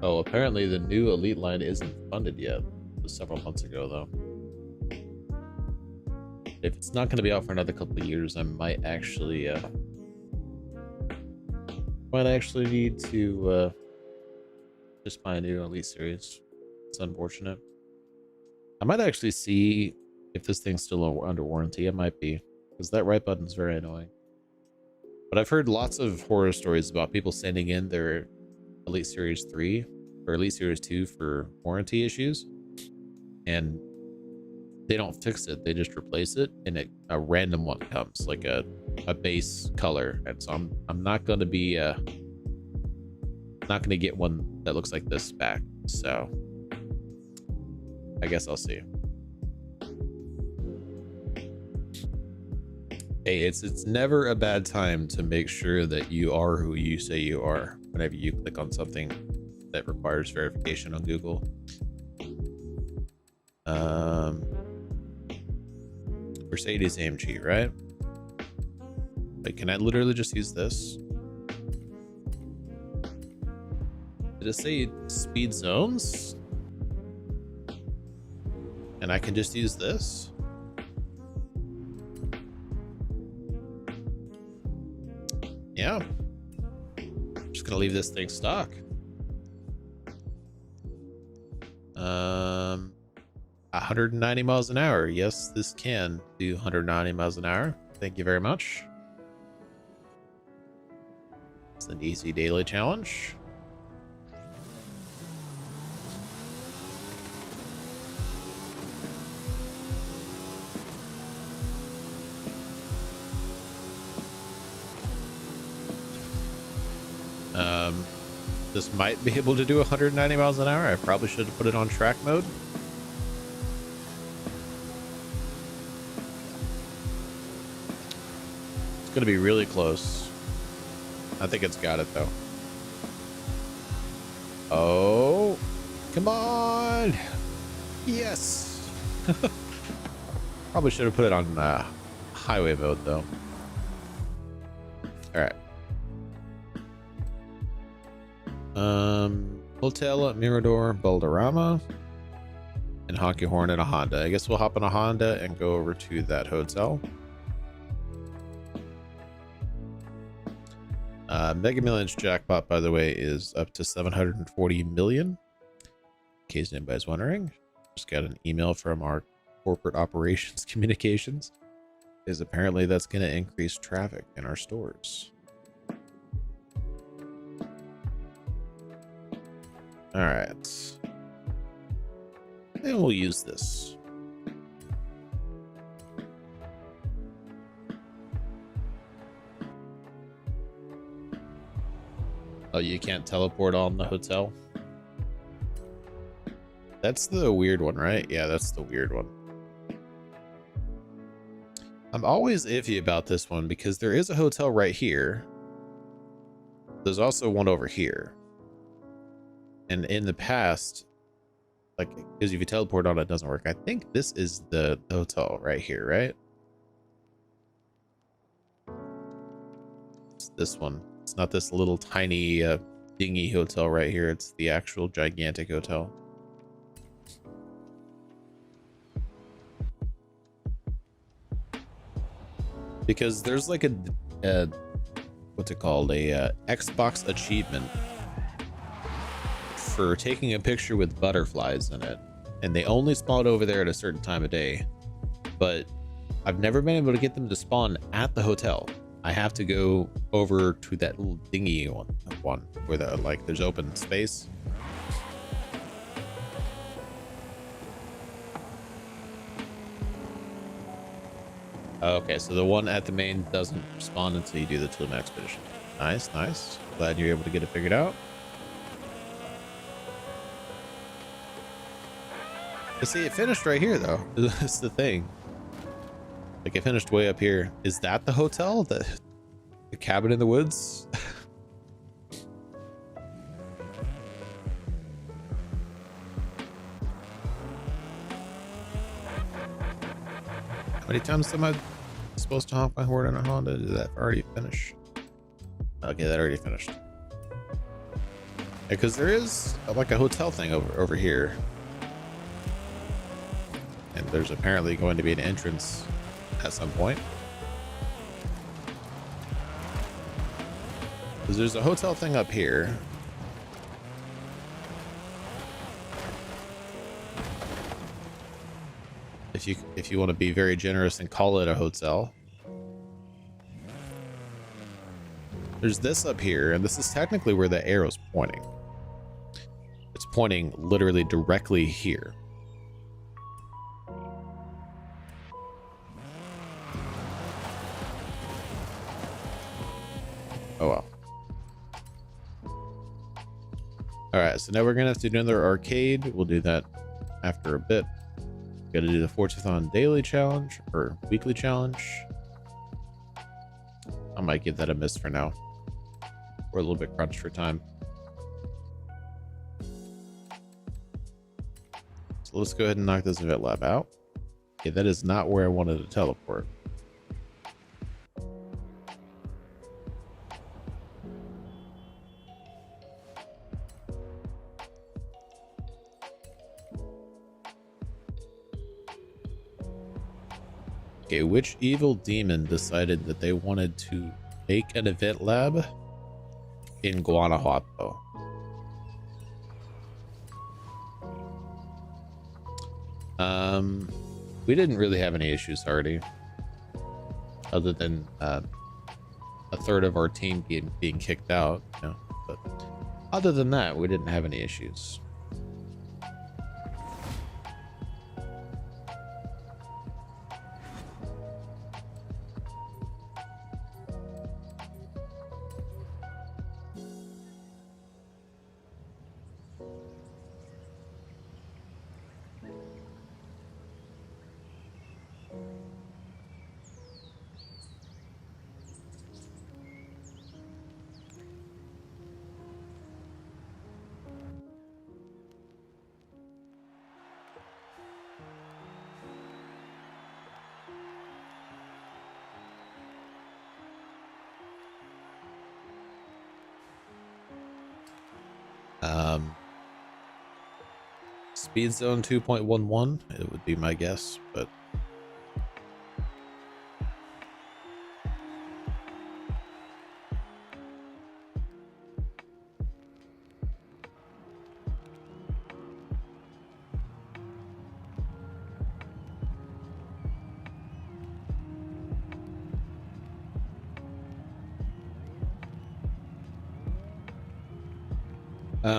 Oh, apparently the new Elite line isn't funded yet. It was several months ago, though. If it's not going to be out for another couple of years, I might actually need to just buy a new Elite Series. It's unfortunate. I might actually see if this thing's still under warranty. It might be, because that right button is very annoying. But I've heard lots of horror stories about people sending in their Elite Series 3 or Elite Series 2 for warranty issues, and they don't fix it, they just replace it, and a random one comes, like a base color. And so I'm not gonna be not gonna get one that looks like this back, so I guess I'll see. Hey, it's never a bad time to make sure that you are who you say you are whenever you click on something that requires verification on Google. Mercedes AMG, right? Wait, can I literally just use this? Did it say speed zones? And I can just use this? Yeah. I'm just gonna leave this thing stock. 190 miles an hour. Yes, this can do 190 miles an hour. Thank you very much. It's an easy daily challenge. This might be able to do 190 miles an hour. I probably should have put it on track mode. It's going to be really close. I think it's got it though. Oh, come on. Yes. Probably should have put it on highway mode though. All right. Hotel at Mirador, Balderrama, and Honky Horn in a Honda. I guess we'll hop in a Honda and go over to that hotel. Mega Millions jackpot, by the way, is up to 740 million. In case anybody's wondering, just got an email from our corporate operations communications. Is apparently that's going to increase traffic in our stores. All right, and we'll use this. Oh, you can't teleport on the hotel? That's the weird one, right? Yeah, that's the weird one. I'm always iffy about this one because there is a hotel right here. There's also one over here. And in the past, like, because if you teleport on it, doesn't work. I think this is the hotel right here, right? It's this one. It's not this little tiny dingy hotel right here. It's the actual gigantic hotel. Because there's like a what's it called, a Xbox achievement for taking a picture with butterflies in it, and they only spawn over there at a certain time of day, but I've never been able to get them to spawn at the hotel. I have to go over to that little dingy one where the, like, there's open space. Okay, so the one at the main doesn't spawn until you do the Tulum expedition. Nice, nice. Glad you're able to get it figured out. But see, it finished right here, though. That's the thing. Like, it finished way up here. Is that the hotel? The cabin in the woods? How many times am I supposed to honk my horn in a Honda? Did that already finish? Okay, that already finished. Because there is like a hotel thing over here. And there's apparently going to be an entrance at some point. Because there's a hotel thing up here. If you want to be very generous and call it a hotel. There's this up here, and this is technically where the arrow's pointing. It's pointing literally directly here. Oh well. Alright, so now we're gonna have to do another arcade. We'll do that after a bit. Gotta do the Forzathon daily challenge or weekly challenge. I might give that a miss for now. We're a little bit crunched for time. So let's go ahead and knock this event lab out. Okay, that is not where I wanted to teleport. Okay, which evil demon decided that they wanted to make an event lab in Guanajuato? We didn't really have any issues, Hardy, other than a third of our team being kicked out, you know, but other than that, we didn't have any issues. Speed zone 2.11, it would be my guess, but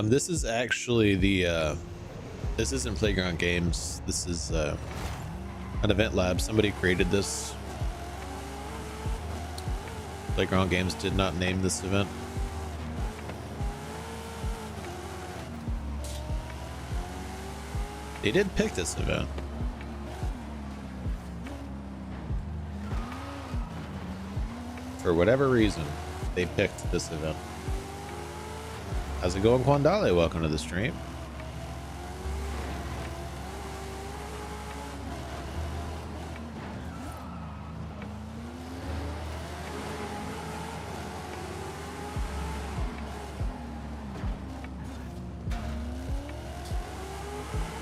this is actually the this isn't Playground Games. This is an event lab. Somebody created this. Playground Games did not name this event. They did pick this event. For whatever reason, they picked this event. How's it going, Quandale? Welcome to the stream.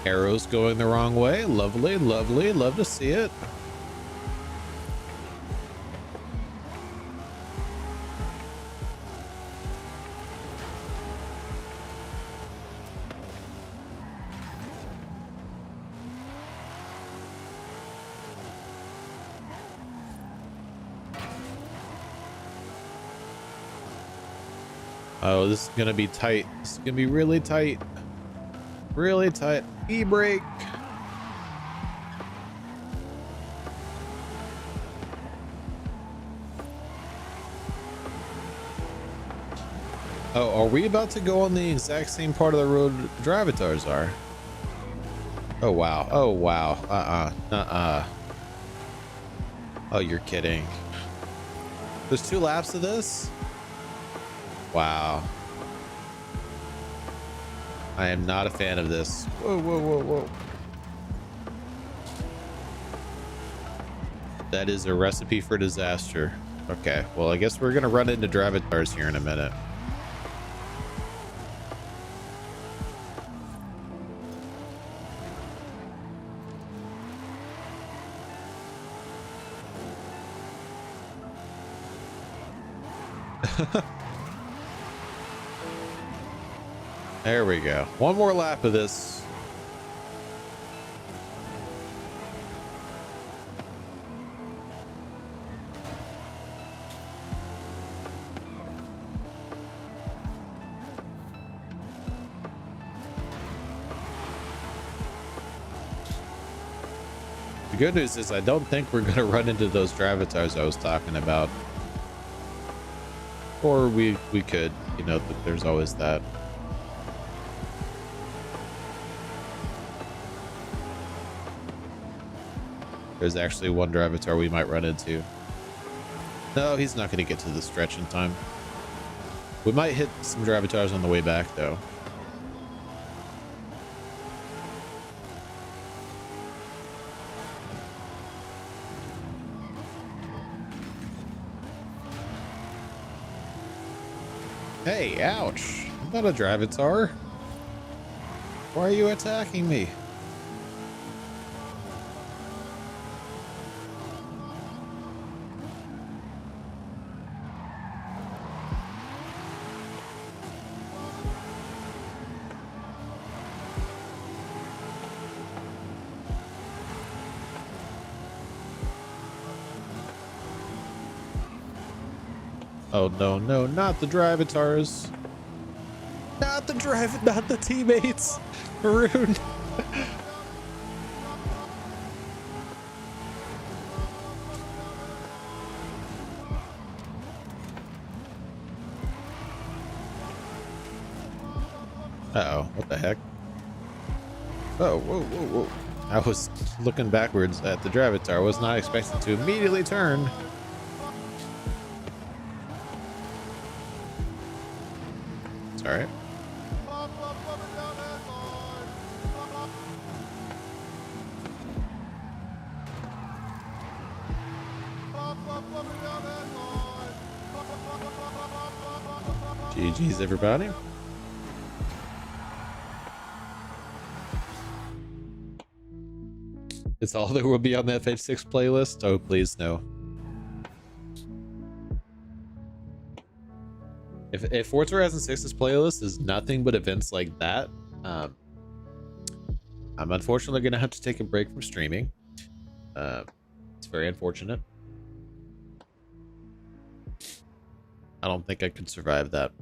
Arrows going the wrong way. Lovely, lovely. Love to see it. Oh, this is gonna be tight. This is gonna be really tight. Really tight. E-brake. Oh, are we about to go on the exact same part of the road Drivatars are? Oh, wow. Oh, wow. Oh, you're kidding. There's 2 laps of this? Wow. I am not a fan of this. Whoa, whoa, whoa, whoa. That is a recipe for disaster. Okay, well, I guess we're gonna run into Drivatars here in a minute. There we go. One more lap of this. The good news is I don't think we're going to run into those Drivatars I was talking about. Or we could, you know, there's always that. There's actually one Drivatar we might run into. No, he's not going to get to the stretch in time. We might hit some Drivatars on the way back, though. Hey, ouch. I'm not a Drivatar. Why are you attacking me? Oh no, no, not the Drivatars. Not the teammates. Maroon. Uh-oh, what the heck? Oh, whoa, whoa, whoa. I was looking backwards at the Drivatar. I was not expecting to immediately turn. It's all right. GG's, everybody. It's all there will be on the FH6 playlist? Oh, please, no. If Forza Horizon 6's playlist is nothing but events like that, I'm unfortunately going to have to take a break from streaming. It's very unfortunate. I don't think I could survive that.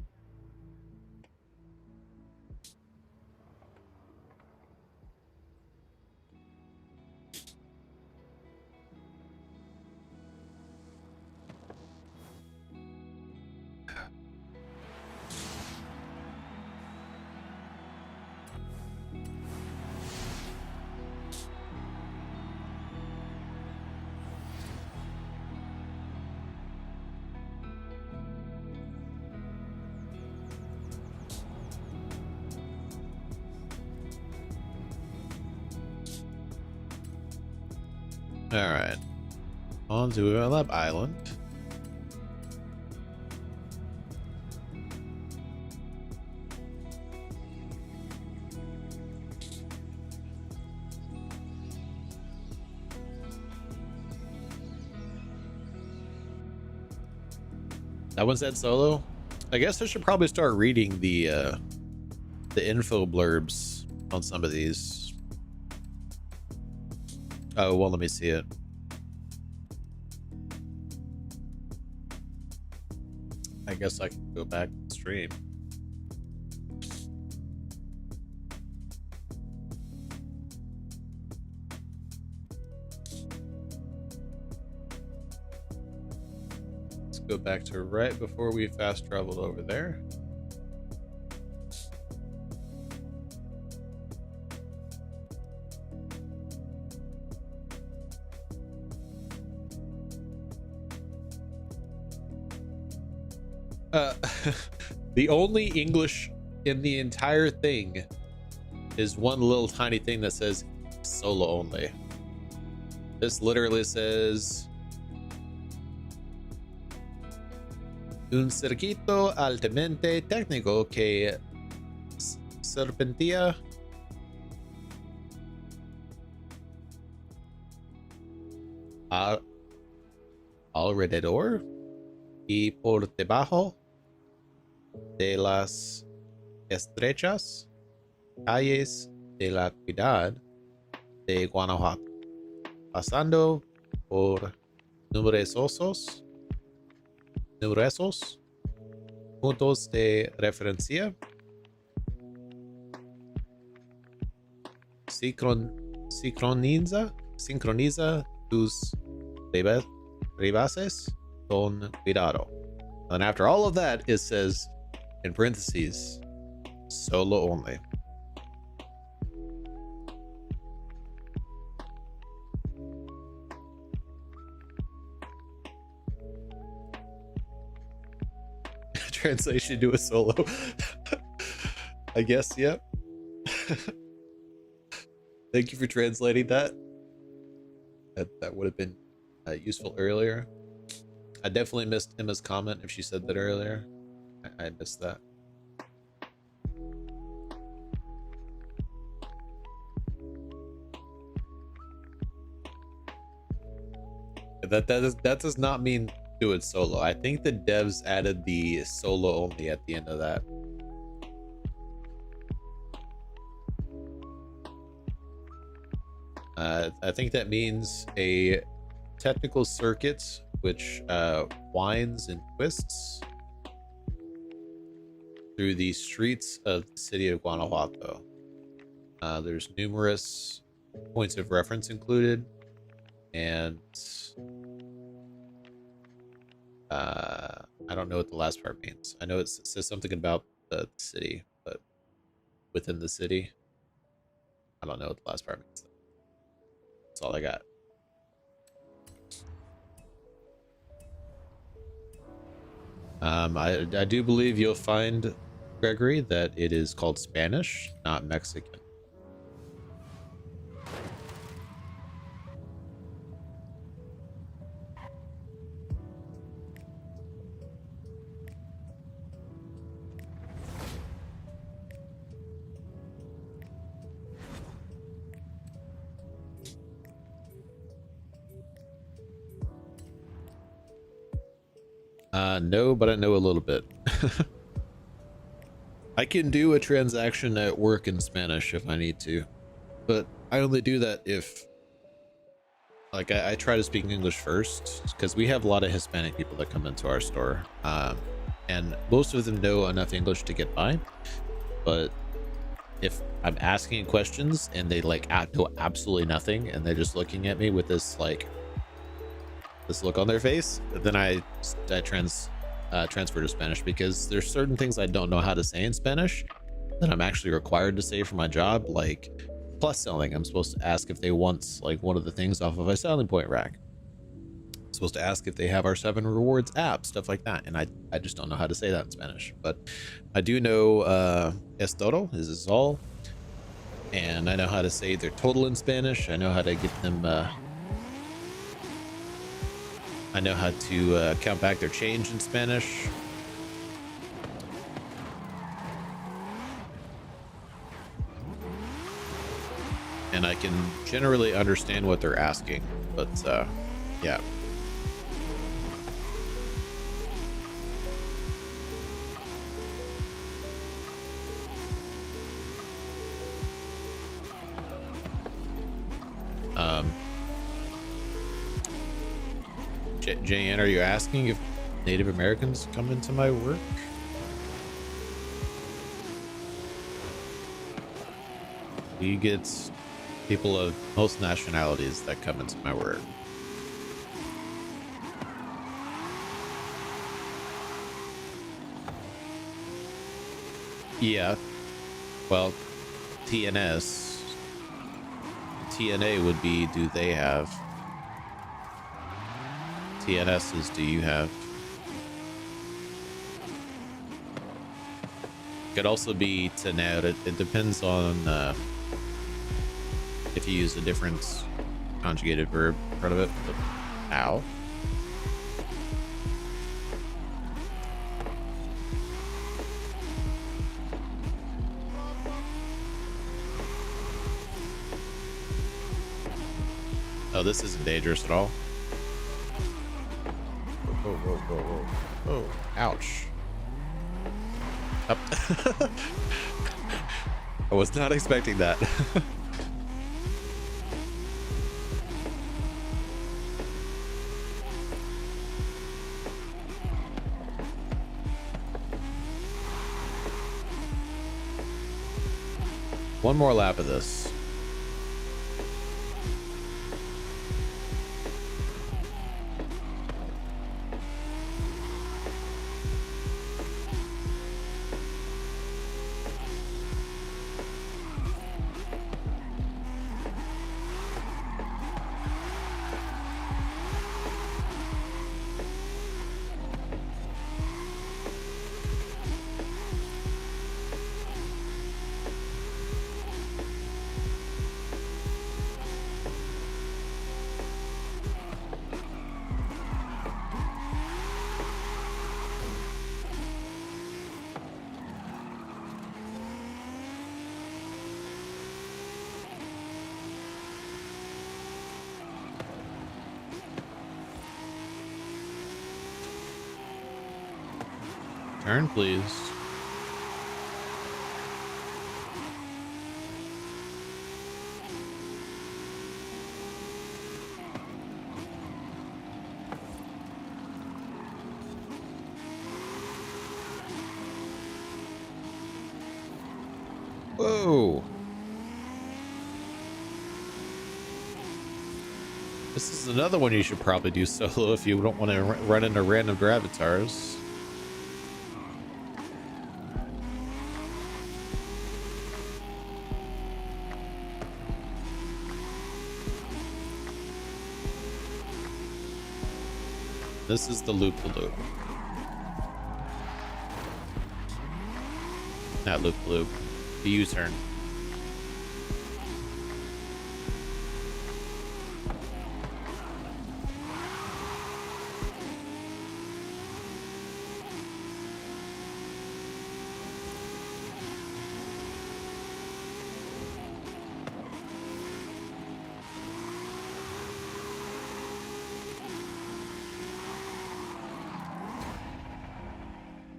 All right, on to Lab Island. That one said solo. I guess I should probably start reading the info blurbs on some of these. Oh, well, let me see it. I guess I can go back and stream. go back to right before we fast traveled over there. The only English in the entire thing is one little tiny thing that says solo only. This literally says un circuito altamente técnico que serpentea alrededor y por debajo de las estrechas calles de la ciudad de Guanajuato, pasando por numerosos puntos de referencia, sincroniza tus rebases con cuidado. And after all of that, it says in parentheses, solo only. Translation to a solo. I guess, yep. Thank you for translating that. That would have been useful earlier. I definitely missed Emma's comment if she said that earlier. I missed that. That does not mean do it solo. I think the devs added the solo only at the end of that. I think that means a technical circuit which winds and twists through the streets of the city of Guanajuato. There's numerous points of reference included, and I don't know what the last part means. I know it says something about the city, but within the city, I don't know what the last part means. That's all I got. I do believe you'll find, Gregory, that it is called Spanish, not Mexican. No, but I know a little bit. I can do a transaction at work in Spanish if I need to, but I only do that if, like, I try to speak English first, because we have a lot of Hispanic people that come into our store, and most of them know enough English to get by. But if I'm asking questions and they like know absolutely nothing, and they're just looking at me with this look on their face, then I transfer to Spanish, because there's certain things I don't know how to say in Spanish that I'm actually required to say for my job, like plus selling. I'm supposed to ask if they want like one of the things off of a selling point rack. I'm supposed to ask if they have our 7 rewards app, stuff like that, and I just don't know how to say that in Spanish. But I do know es todo, is all, and I know how to say their total in Spanish. I know how to get them I know how to count back their change in Spanish. And I can generally understand what they're asking, but yeah. Jan, are you asking if Native Americans come into my work? We get people of most nationalities that come into my work. Yeah. Well, TNS. TNA would be, do they have? TNS is, do you have? Could also be tener. It depends on if you use a different conjugated verb in front of it. But, ow. Oh, this isn't dangerous at all. Whoa, whoa, whoa, whoa, whoa. Oh, ouch. Up. I was not expecting that. One more lap of this. Turn, please. Whoa. This is another one you should probably do solo if you don't want to run into random gravitars. This is the loop-the-loop. Not loop-the-loop. The U-turn.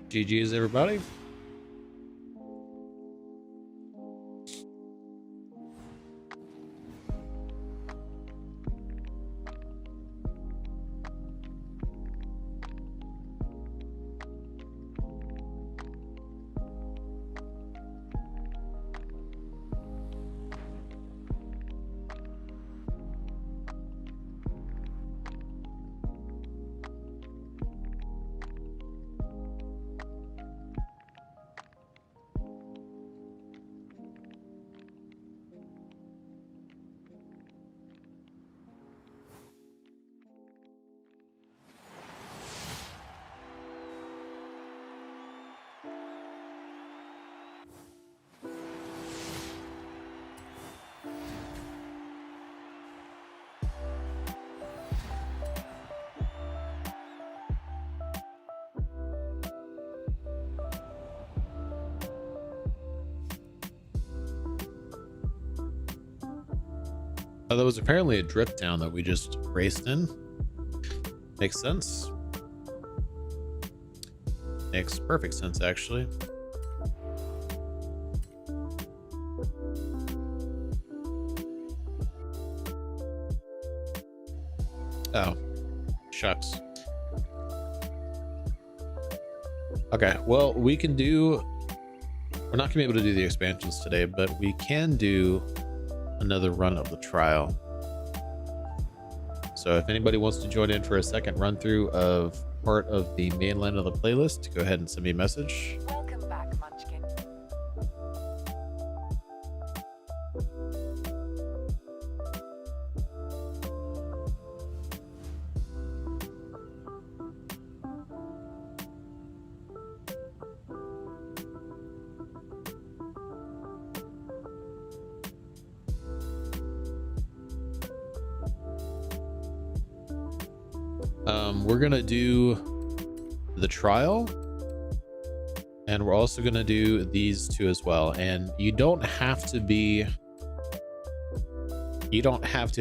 GG's, everybody. Oh, that was apparently a drift town that we just raced in. Makes sense. Makes perfect sense, actually. Oh, shucks. Okay, well, we can do... We're not going to be able to do the expansions today, but we can do another run of the trial. So if anybody wants to join in for a second run through of part of the mainland of the playlist, go ahead and send me a message. Welcome back, Munchkin. We're gonna do the trial, and we're also gonna do these two as well. And you don't have to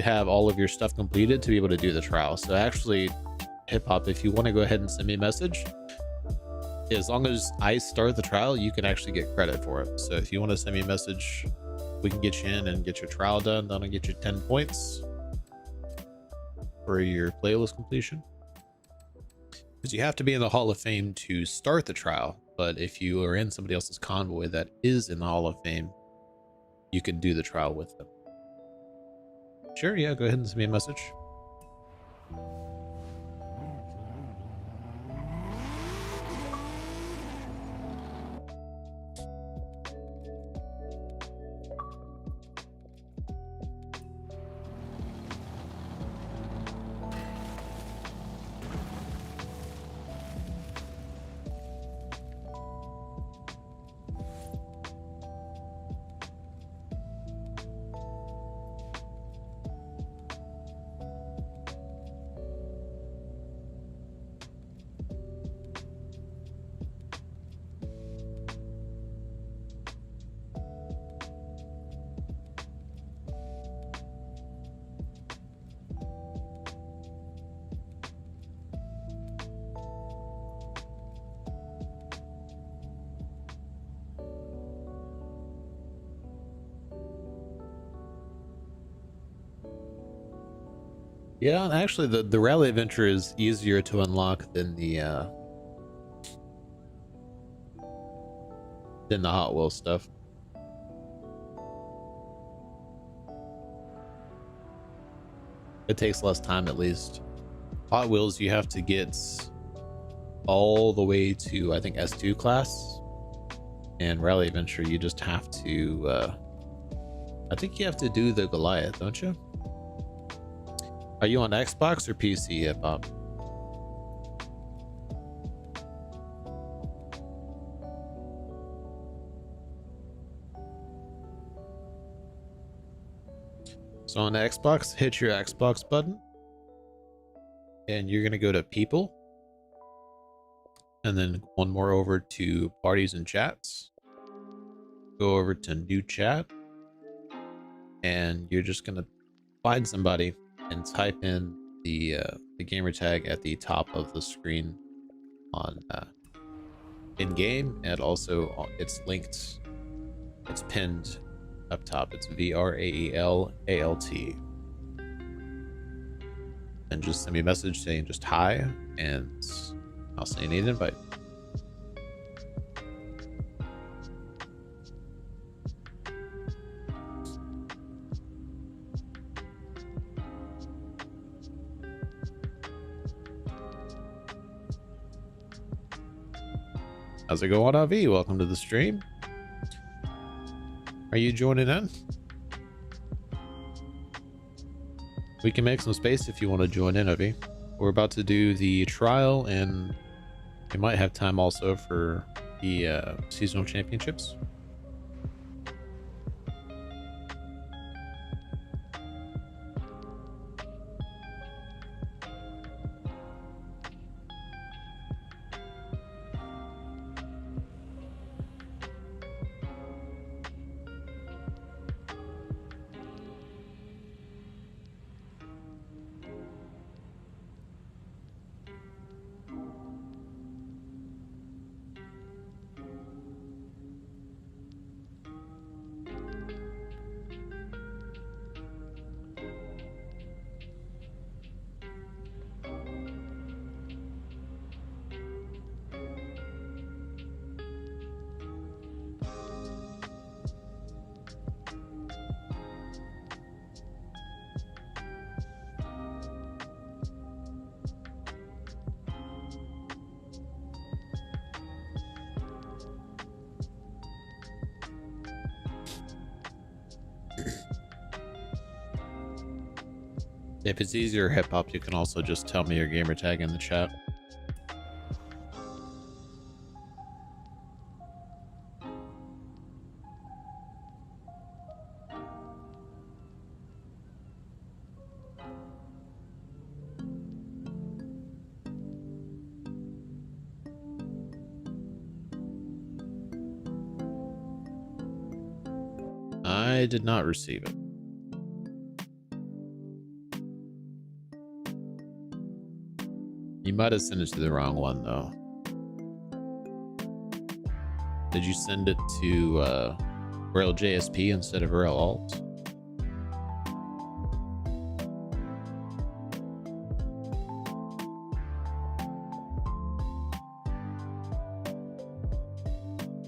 have all of your stuff completed to be able to do the trial. So actually, Hip Hop, if you want to go ahead and send me a message, as long as I start the trial, you can actually get credit for it. So if you want to send me a message, we can get you in and get your trial done. That'll get you 10 points for your playlist completion, because you have to be in the Hall of Fame to start the trial. But if you are in somebody else's convoy that is in the Hall of Fame, you can do the trial with them. Sure, yeah, go ahead and send me a message. Yeah, actually, the rally adventure is easier to unlock than the Hot Wheels stuff. It takes less time, at least. Hot Wheels, you have to get all the way to, I think, S2 class, and rally adventure, you just have to. I think you have to do the Goliath, don't you? Are you on Xbox or PC, Hip Hop? So on Xbox, hit your Xbox button, and you're gonna go to People, and then one more over to Parties and Chats. Go over to New Chat, and you're just gonna find somebody and type in the gamer tag at the top of the screen on in game, and also it's linked, it's pinned up top. It's VRAELALT, and just send me a message saying just hi, and I'll say you need an invite. How's it going, Avi? Welcome to the stream. Are you joining in? We can make some space if you want to join in, Avi. We're about to do the trial, and we might have time also for the seasonal championships. If it's easier, Hip Hop, you can also just tell me your gamer tag in the chat. I did not receive it. You might have sent it to the wrong one, though. Did you send it to Rail JSP instead of Rail Alt?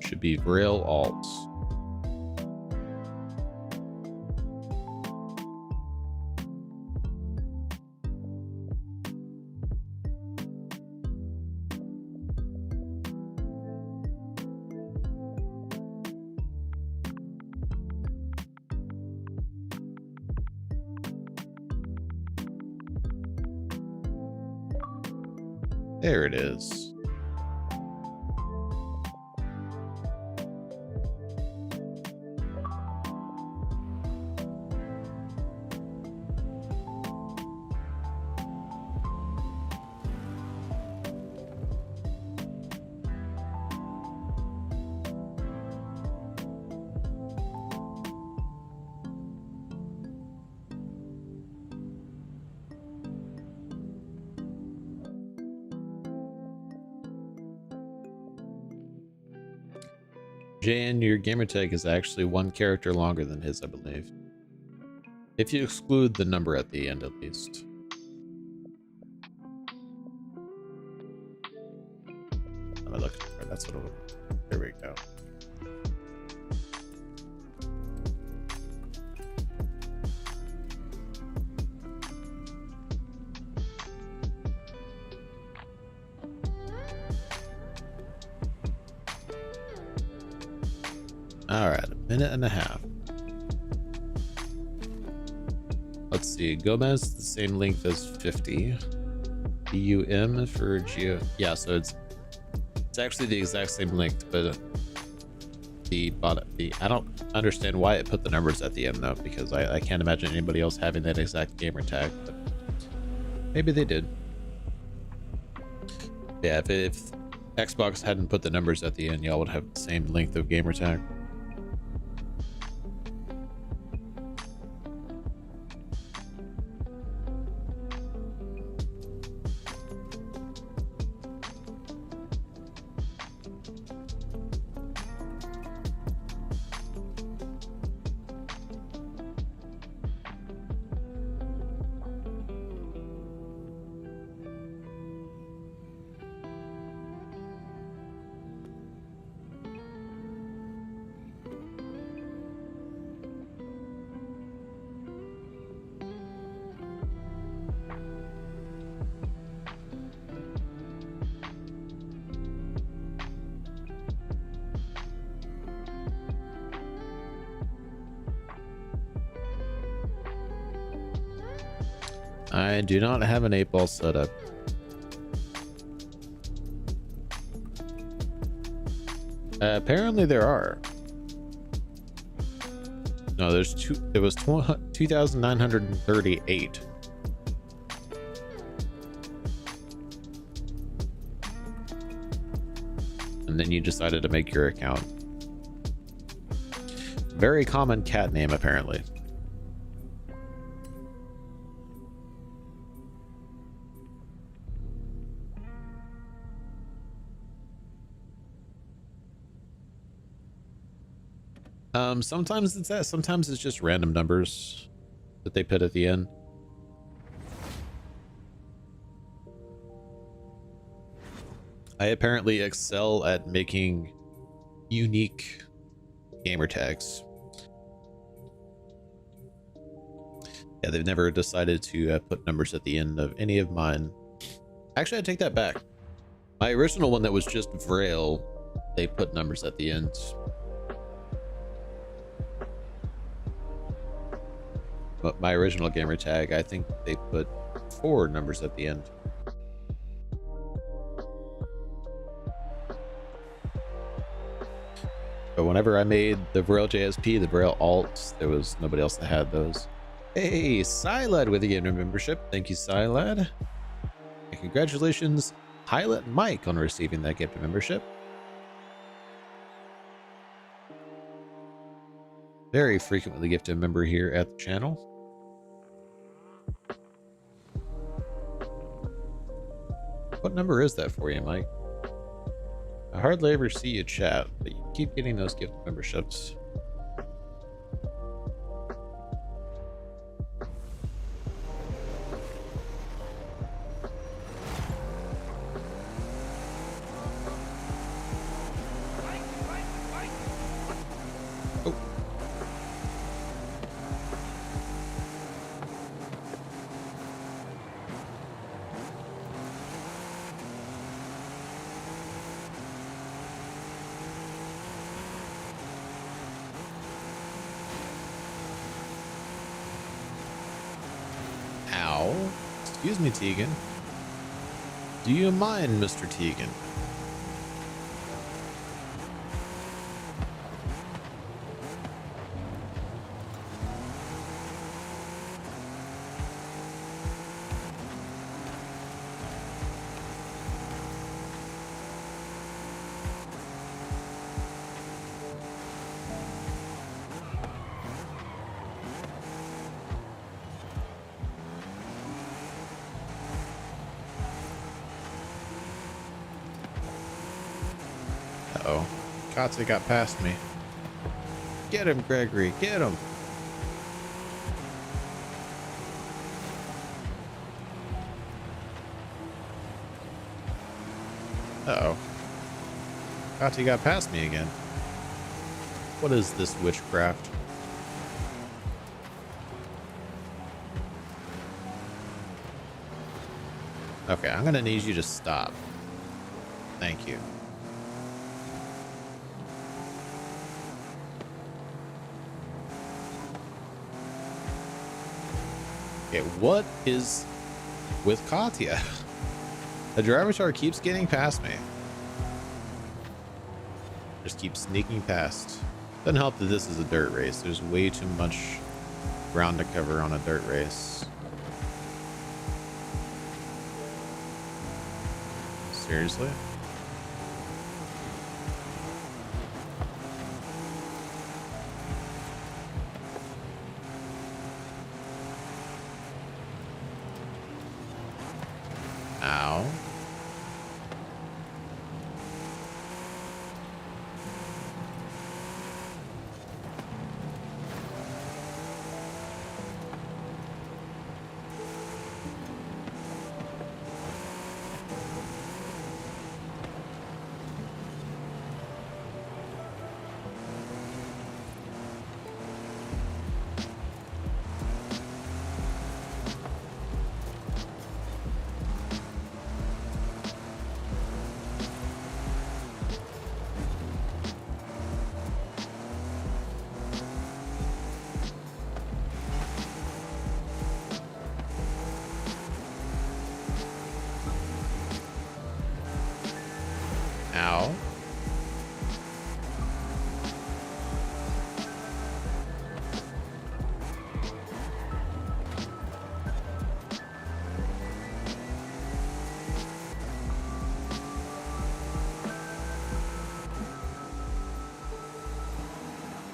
Should be Rail Alt. There it is. Jan, your gamertag is actually one character longer than his, I believe. If you exclude the number at the end, at least. Am I looking for? That's what it was. There we go. All right, a minute and a half. Let's see. Gomez, the same length as 50. BUM for Geo. Yeah, so it's actually the exact same length, but the I don't understand why it put the numbers at the end though, because I can't imagine anybody else having that exact gamer tag. But maybe they did. Yeah, if Xbox hadn't put the numbers at the end, y'all would have the same length of gamer tag. I do not have an 8-ball setup. Apparently there are. No, there's two. It was 2,938. And then you decided to make your account. Very common cat name, apparently. Sometimes it's that. Sometimes it's just random numbers that they put at the end. I apparently excel at making unique gamer tags. Yeah, they've never decided to put numbers at the end of any of mine. Actually, I take that back. My original one that was just Vrail, they put numbers at the end. But my original gamer tag, I think they put 4 numbers at the end. But whenever I made the Braille JSP, the Braille Alt, there was nobody else that had those. Hey, Silad with the game membership. Thank you, Silad. And congratulations, Pilot Mike, on receiving that gift membership. Very frequently gifted member here at the channel. What number is that for you, Mike? I hardly ever see you chat, but you keep getting those gift memberships. Oh. Ow. Excuse me, Tegan. Do you mind, Mr. Tegan? Uh-oh. Katze got past me. Get him, Gregory. Get him. Uh-oh. Katze got past me again. What is this witchcraft? Okay, I'm gonna need you to stop. Thank you. Okay, what is with Katya? The driver's car keeps getting past me. Just keeps sneaking past. Doesn't help that this is a dirt race. There's way too much ground to cover on a dirt race. Seriously? Ow. Ow.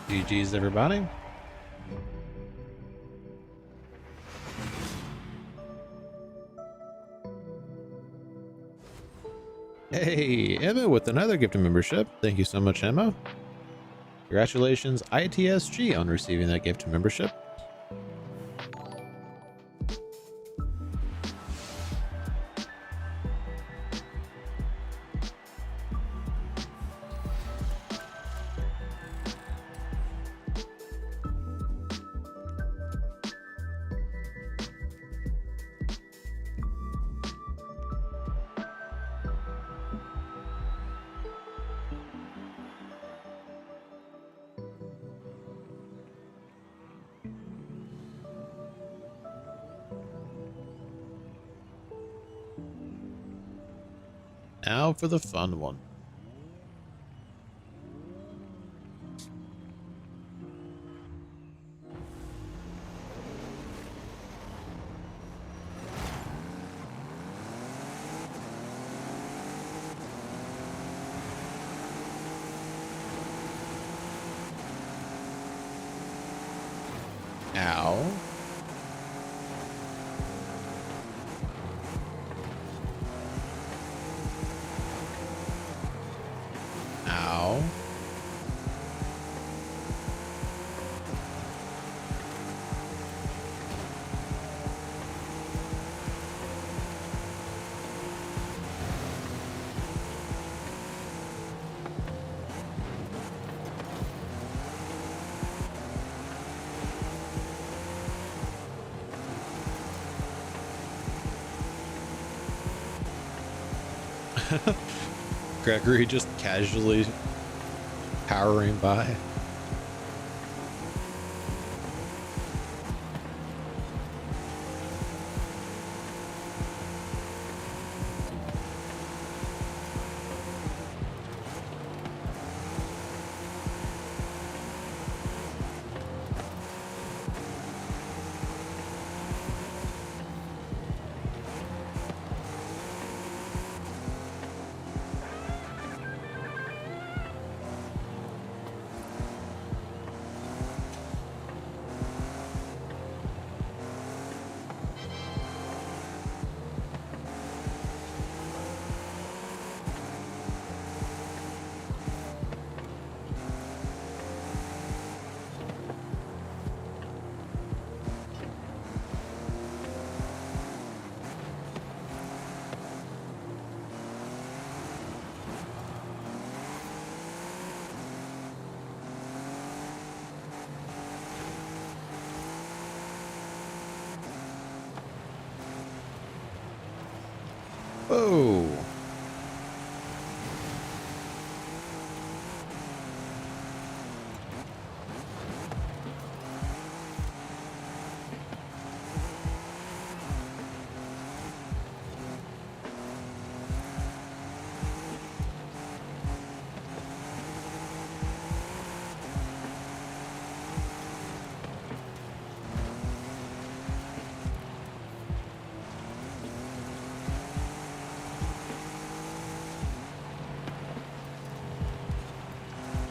GG's, everybody. Hey, Emma with another gift of membership. Thank you so much, Emma. Congratulations, ITSG, on receiving that gift of membership. Now for the fun one. Ow. Ow. Gregory just casually powering by. Whoa.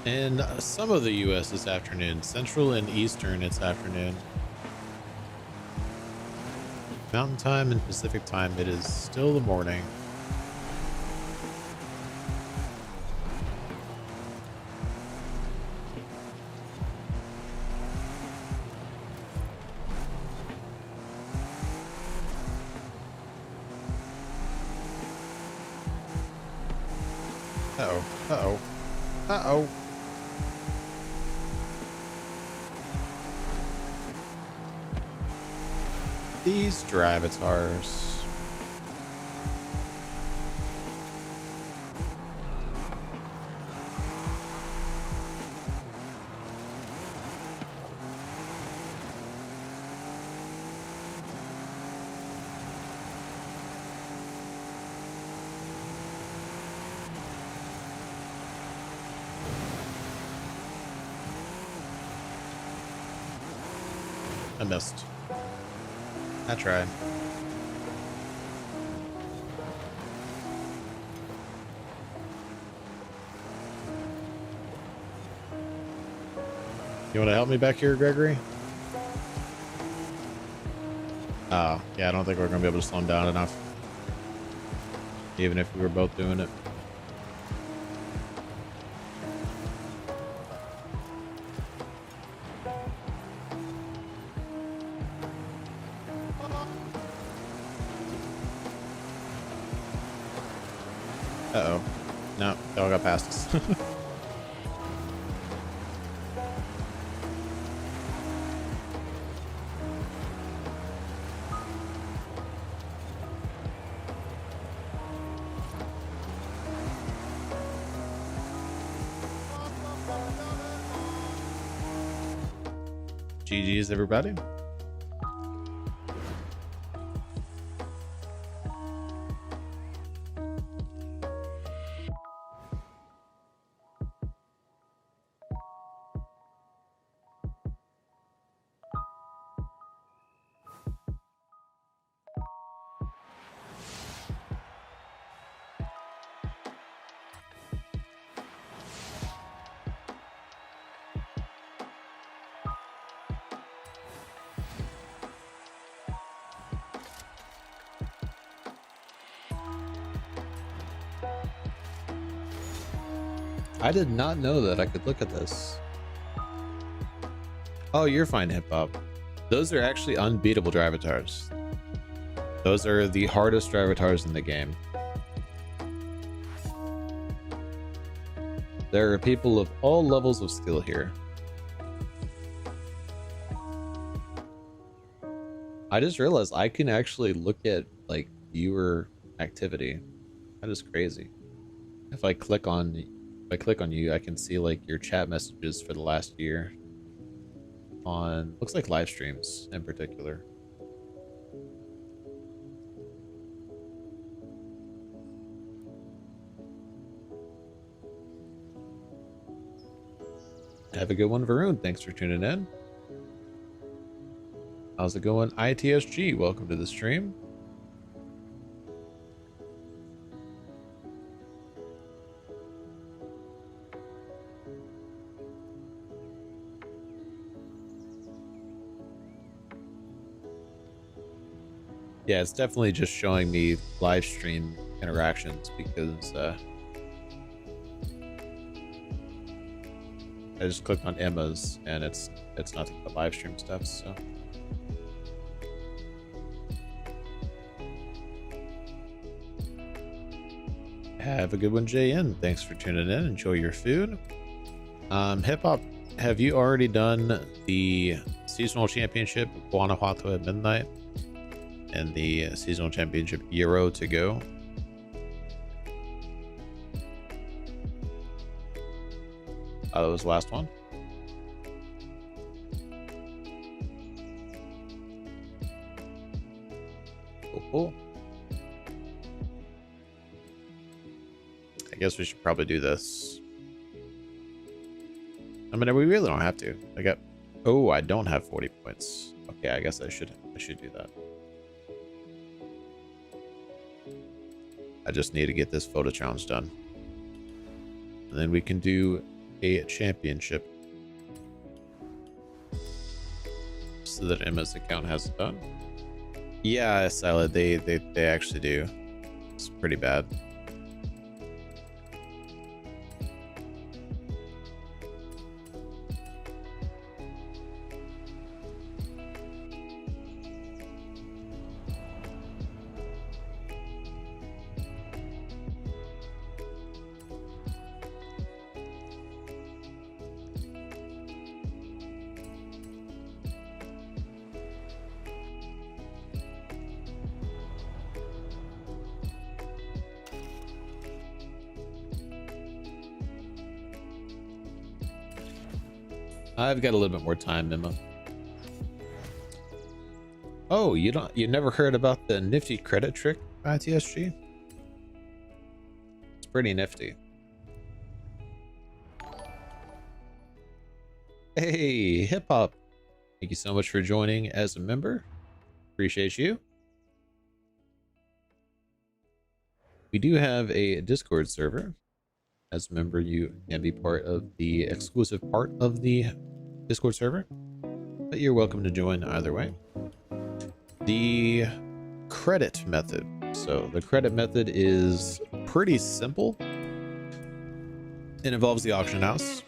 In some of the U.S. this afternoon, Central and Eastern it's afternoon. Mountain Time and Pacific Time, it is still the morning. Uh-oh, uh-oh, uh-oh. These drivatars. I missed. I tried. You want to help me back here, Gregory? Oh, yeah, I don't think we're going to be able to slow him down enough. Even if we were both doing it. Uh-oh. No, they all got past us. GG's, everybody. I did not know that I could look at this. Oh, you're fine, hip hop. Those are actually unbeatable drive avatars. Those are the hardest drive avatars in the game. There are people of all levels of skill here. I just realized I can actually look at like viewer activity. That is crazy. If I click on you, I can see like your chat messages for the last year on looks like live streams in particular. Have a good one, Varun. Thanks for tuning in. How's it going, ITSG? Welcome to the stream. Yeah, it's definitely just showing me live stream interactions because I just clicked on Emma's and it's nothing but live stream stuff, so. Have a good one, JN. Thanks for tuning in. Enjoy your food. Hip Hop, have you already done the seasonal championship Guanajuato at midnight and the seasonal championship Euro to go? That was the last one. Cool. I guess we should probably do this. I mean, we really don't have to. I got. Oh, I don't have 40 points. Okay, I guess I should do that. I just need to get this photo challenge done, and then we can do a championship so that Emma's account has it done. Yeah, Salad, they actually do. It's pretty bad. I've got a little bit more time, Emma. Oh, you never heard about the nifty credit trick, ITSG? It's pretty nifty. Hey, hip hop. Thank you so much for joining as a member. Appreciate you. We do have a Discord server. As a member, you can be part of the exclusive part of the Discord server, but you're welcome to join either way. The credit method. So the credit method is pretty simple. It involves the auction house,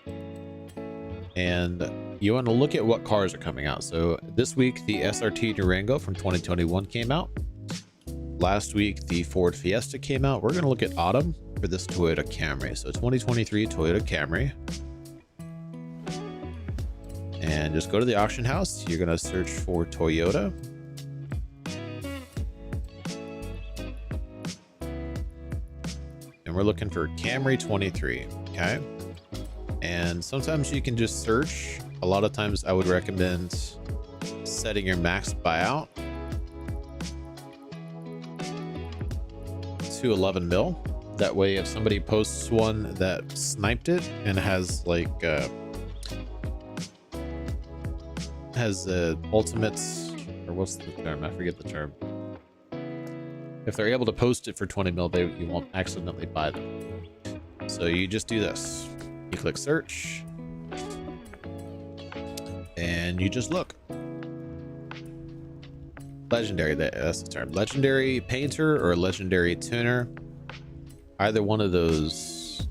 and you want to look at what cars are coming out. So this week, the SRT Durango from 2021 came out. Last week, the Ford Fiesta came out. We're going to look at autumn for this Toyota Camry. So 2023 Toyota Camry. And just go to the auction house. You're going to search for Toyota. And we're looking for Camry 23. Okay. And sometimes you can just search. A lot of times I would recommend setting your max buyout to 11 mil. That way, if somebody posts one that sniped it and has like ultimates, or what's the term? I forget the term. If they're able to post it for 20 mil, you won't accidentally buy them. So you just do this. You click search, and you just look. Legendary, that's the term. Legendary painter or legendary tuner. Either one of those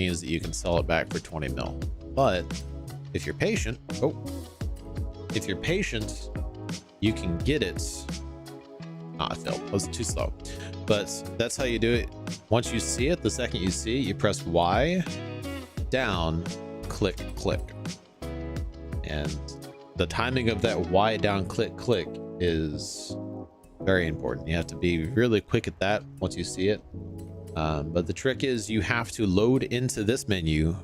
means that you can sell it back for 20 mil. But if you're patient, if you're patient, you can get it. I failed. That was too slow. But that's how you do it. Once you see it, the second you see it, you press Y, down, click, click. And the timing of that Y down, click, click is very important. You have to be really quick at that once you see it. But the trick is you have to load into this menu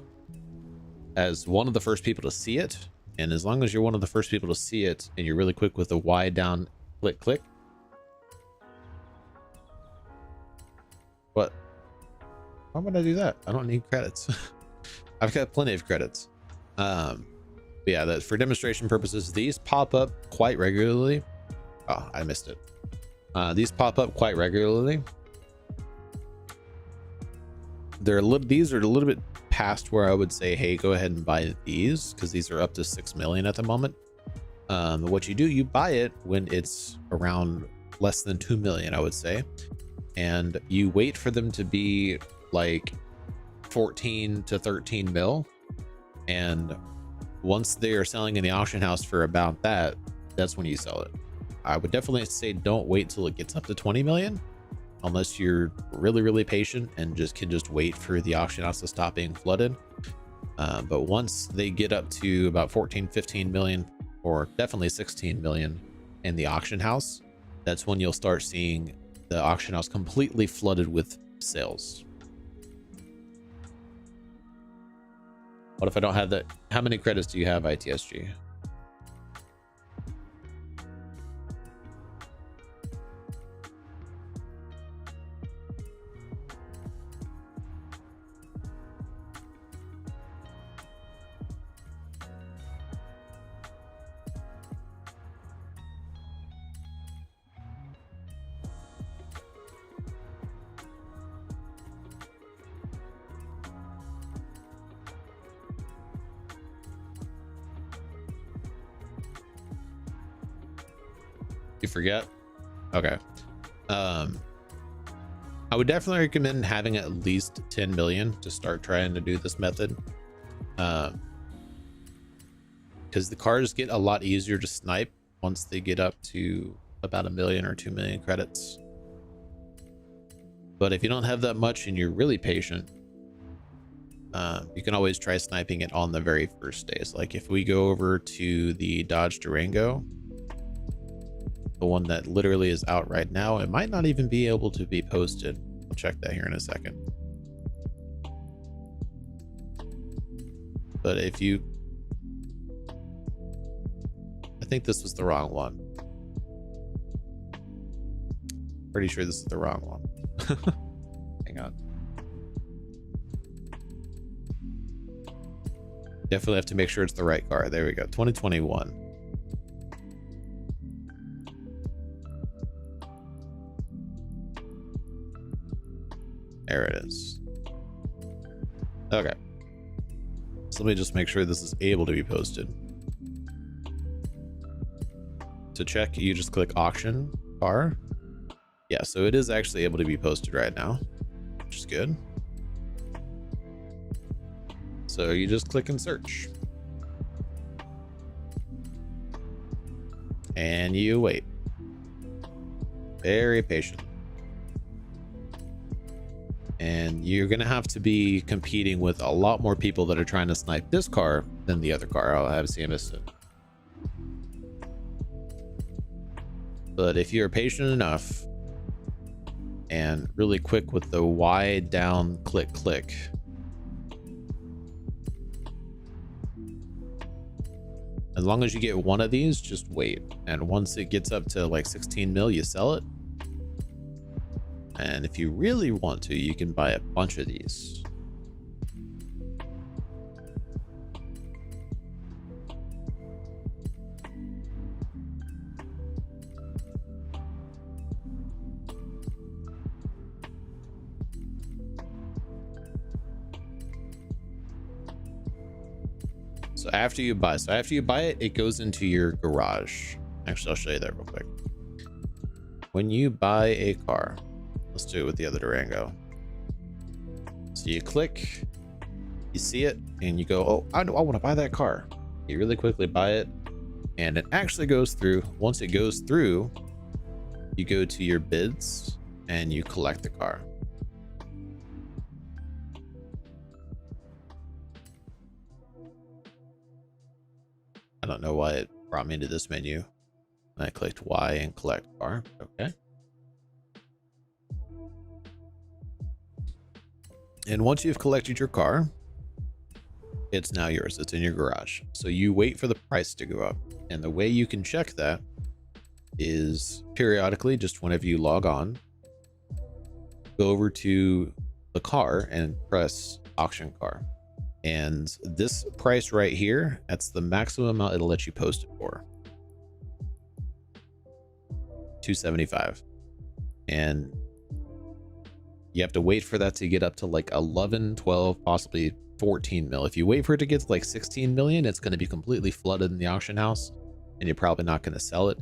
as one of the first people to see it. And as long as you're one of the first people to see it and you're really quick with the Y down, click, click. What? Why would I do that? I don't need credits. I've got plenty of credits. But yeah, that for demonstration purposes, these pop up quite regularly. Oh, I missed it. These pop up quite regularly. These are a little bit past where I would say, hey, go ahead and buy these, because these are up to 6 million at the moment. What you do, you buy it when it's around less than 2 million, I would say, and you wait for them to be like 14 to 13 mil, and once they are selling in the auction house for about that, that's when you sell it. I would definitely say don't wait till it gets up to 20 million unless you're really patient and can just wait for the auction house to stop being flooded. But once they get up to about 14-15 million, or definitely 16 million in the auction house, that's when you'll start seeing the auction house completely flooded with sales. What if I don't have that? How many credits do you have, ITSG? You forget? Okay. I would definitely recommend having at least 10 million to start trying to do this method, because the cars get a lot easier to snipe once they get up to about 1 million or 2 million credits. But if you don't have that much and you're really patient, you can always try sniping it on the very first days. Like if we go over to the Dodge Durango, the one that literally is out right now, it might not even be able to be posted. I'll check that here in a second. But if you, I think this was the wrong one. Pretty sure this is the wrong one. Hang on. Definitely have to make sure it's the right car. There we go. 2021. There it is. Okay. So let me just make sure this is able to be posted. To check, you just click auction car. Yeah, so it is actually able to be posted right now, which is good. So you just click and search. And you wait. Very patient. And you're going to have to be competing with a lot more people that are trying to snipe this car than the other car. I'll have CMS it. But if you're patient enough and really quick with the Y down, click, click, as long as you get one of these, just wait. And once it gets up to like 16 mil, you sell it. And if you really want to, you can buy a bunch of these. So after you buy it, it goes into your garage. Actually, I'll show you that real quick. When you buy a car, let's do it with the other Durango. So you click You see it and you go, oh, I want to buy that car. You really quickly buy it, and it actually goes through. Once it goes through, you go to your bids and you collect the car. I don't know why it brought me to this menu. I clicked Y and collect car. Okay. And once you've collected your car, it's now yours. It's in your garage. So you wait for the price to go up. And the way you can check that is periodically, just whenever you log on, go over to the car and press auction car. And this price right here, that's the maximum amount it'll let you post it for. $275. And you have to wait for that to get up to like 11, 12, possibly 14 mil. If you wait for it to get to like 16 million, it's going to be completely flooded in the auction house and you're probably not going to sell it.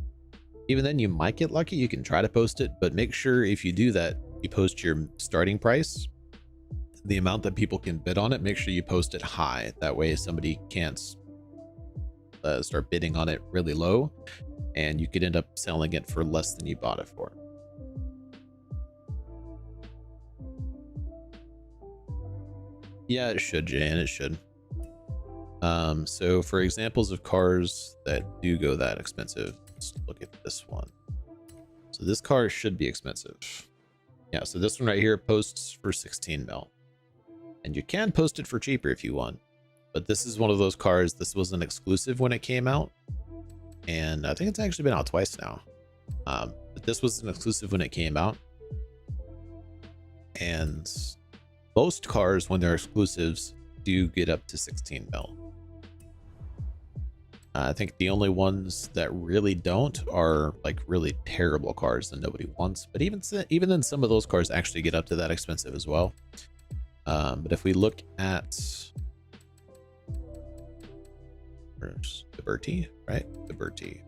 Even then, you might get lucky. You can try to post it, but make sure if you do that, you post your starting price, the amount that people can bid on it. Make sure you post it high. That way somebody can't start bidding on it really low, and you could end up selling it for less than you bought it for. Yeah, it should, Jan, it should. So for examples of cars that do go that expensive, let's look at this one. So this car should be expensive. Yeah, so this one right here posts for 16 mil. And you can post it for cheaper if you want. But this is one of those cars, this was an exclusive when it came out. And I think it's actually been out twice now. But this was an exclusive when it came out. And most cars, when they're exclusives, do get up to 16 mil. I think the only ones that really don't are like really terrible cars that nobody wants. But even then, some of those cars actually get up to that expensive as well. But if we look at Liberty, right? Liberty.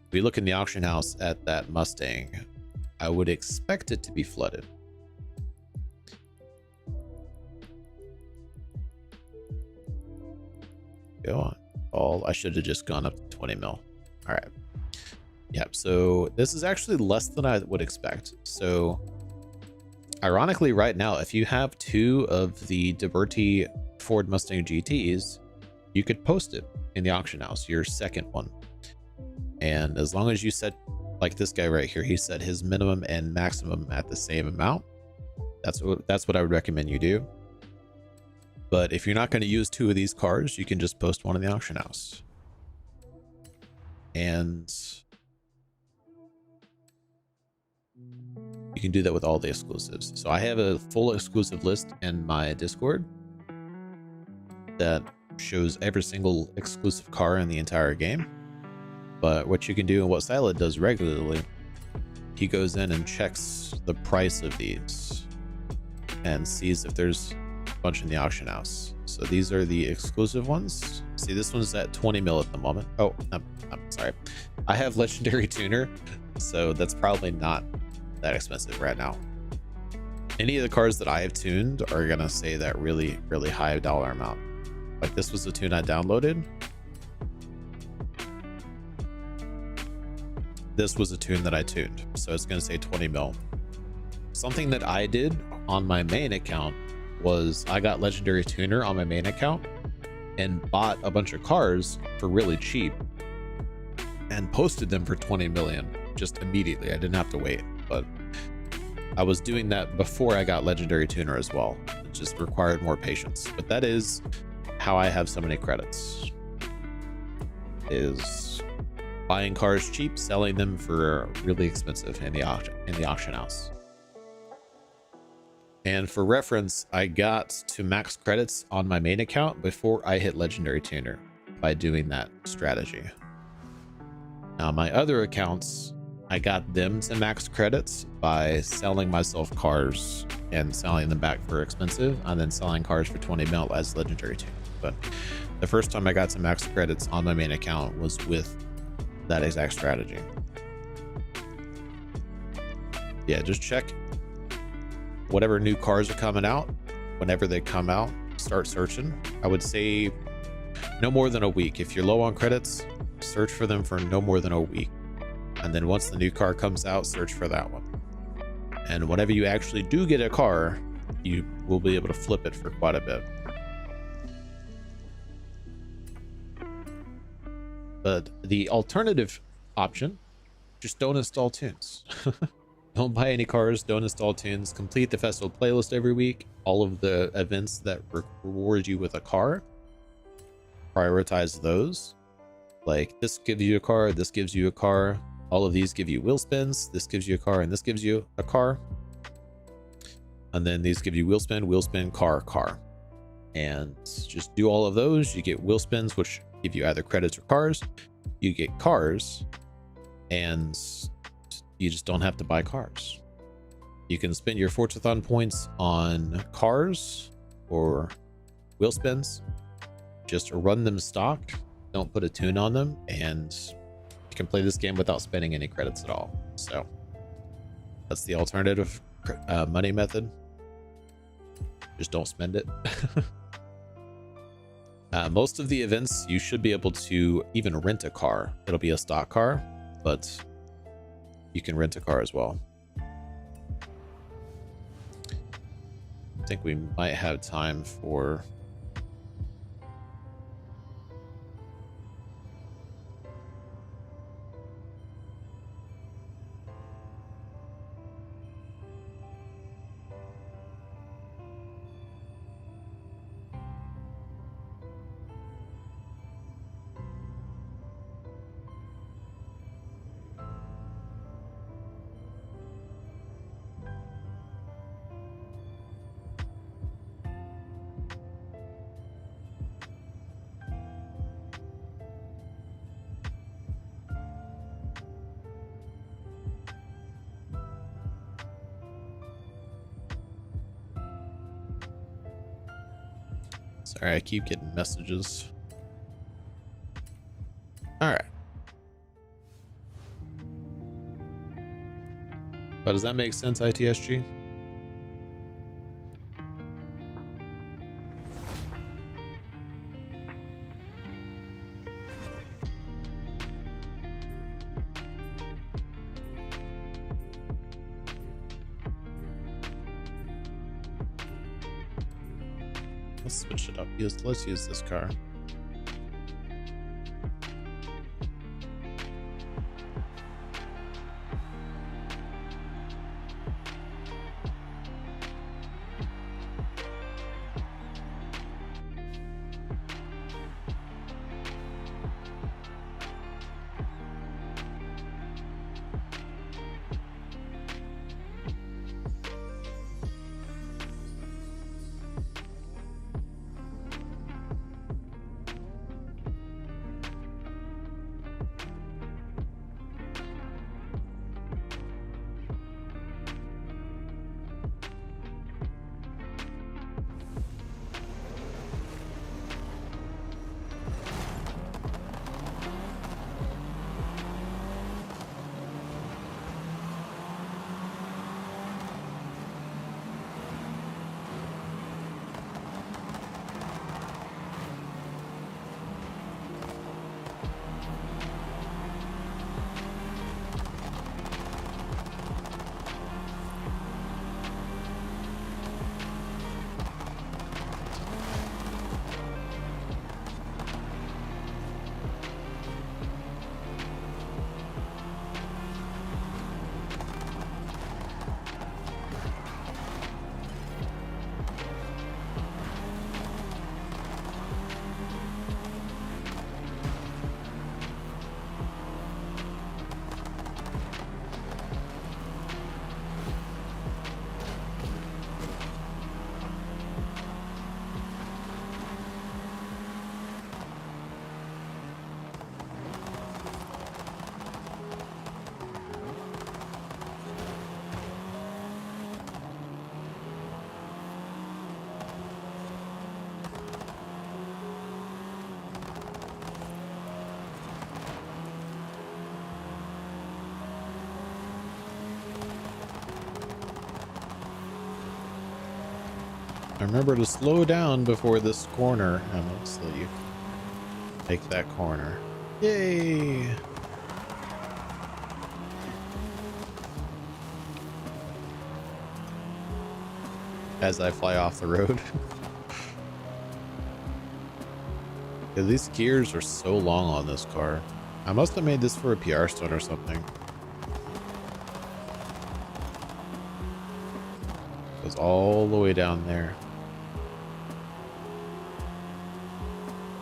If we look in the auction house at that Mustang, I would expect it to be flooded. Go on. I should have just gone up to 20 mil. All right. Yep. So this is actually less than I would expect. So ironically, right now, if you have two of the Liberty Ford Mustang GTs, you could post it in the auction house, your second one. And as long as you set, like this guy right here, he set his minimum and maximum at the same amount. That's what I would recommend you do. But if you're not going to use two of these cars, you can just post one in the auction house. And you can do that with all the exclusives. So I have a full exclusive list in my Discord that shows every single exclusive car in the entire game. But what you can do and what Silent does regularly, he goes in and checks the price of these and sees if there's bunch in the auction house. So these are the exclusive ones. See, this one's at 20 mil at the moment. Oh, I'm sorry. I have Legendary Tuner, so that's probably not that expensive right now. Any of the cars that I have tuned are gonna say that really, really high dollar amount. Like this was the tune I downloaded. This was a tune that I tuned, so it's gonna say 20 mil. Something that I did on my main account was I got Legendary Tuner on my main account and bought a bunch of cars for really cheap and posted them for 20 million just immediately. I didn't have to wait, but I was doing that before I got Legendary Tuner as well. It just required more patience, but that is how I have so many credits, is buying cars cheap, selling them for really expensive in the auction house. And for reference, I got to max credits on my main account before I hit Legendary Tuner by doing that strategy. Now, my other accounts, I got them to max credits by selling myself cars and selling them back for expensive, and then selling cars for 20 mil as Legendary Tuner. But the first time I got to max credits on my main account was with that exact strategy. Yeah, just check whatever new cars are coming out, whenever they come out, start searching. I would say no more than a week. If you're low on credits, search for them for no more than a week. And then once the new car comes out, search for that one. And whenever you actually do get a car, you will be able to flip it for quite a bit. But the alternative option, just don't install tunes. Don't buy any cars, don't install tunes, complete the festival playlist every week. All of the events that reward you with a car, prioritize those. Like this gives you a car, this gives you a car. All of these give you wheel spins. This gives you a car, and this gives you a car. And then these give you wheel spin, car. And just do all of those. You get wheel spins, which give you either credits or cars. You get cars, and you just don't have to buy cars. You can spend your Forzathon points on cars or wheel spins. Just run them stock. Don't put a tune on them, and you can play this game without spending any credits at all. So that's the alternative money method. Just don't spend it. Most of the events, you should be able to even rent a car. It'll be a stock car, but you can rent a car as well. I think we might have time for... Sorry, I keep getting messages. All right. But does that make sense, ITSG? Let's switch it up. Let's use this car. Remember to slow down before this corner, Emma, so you make that corner. Yay! As I fly off the road. Yeah, these gears are so long on this car. I must have made this for a PR stunt or something. Goes all the way down there.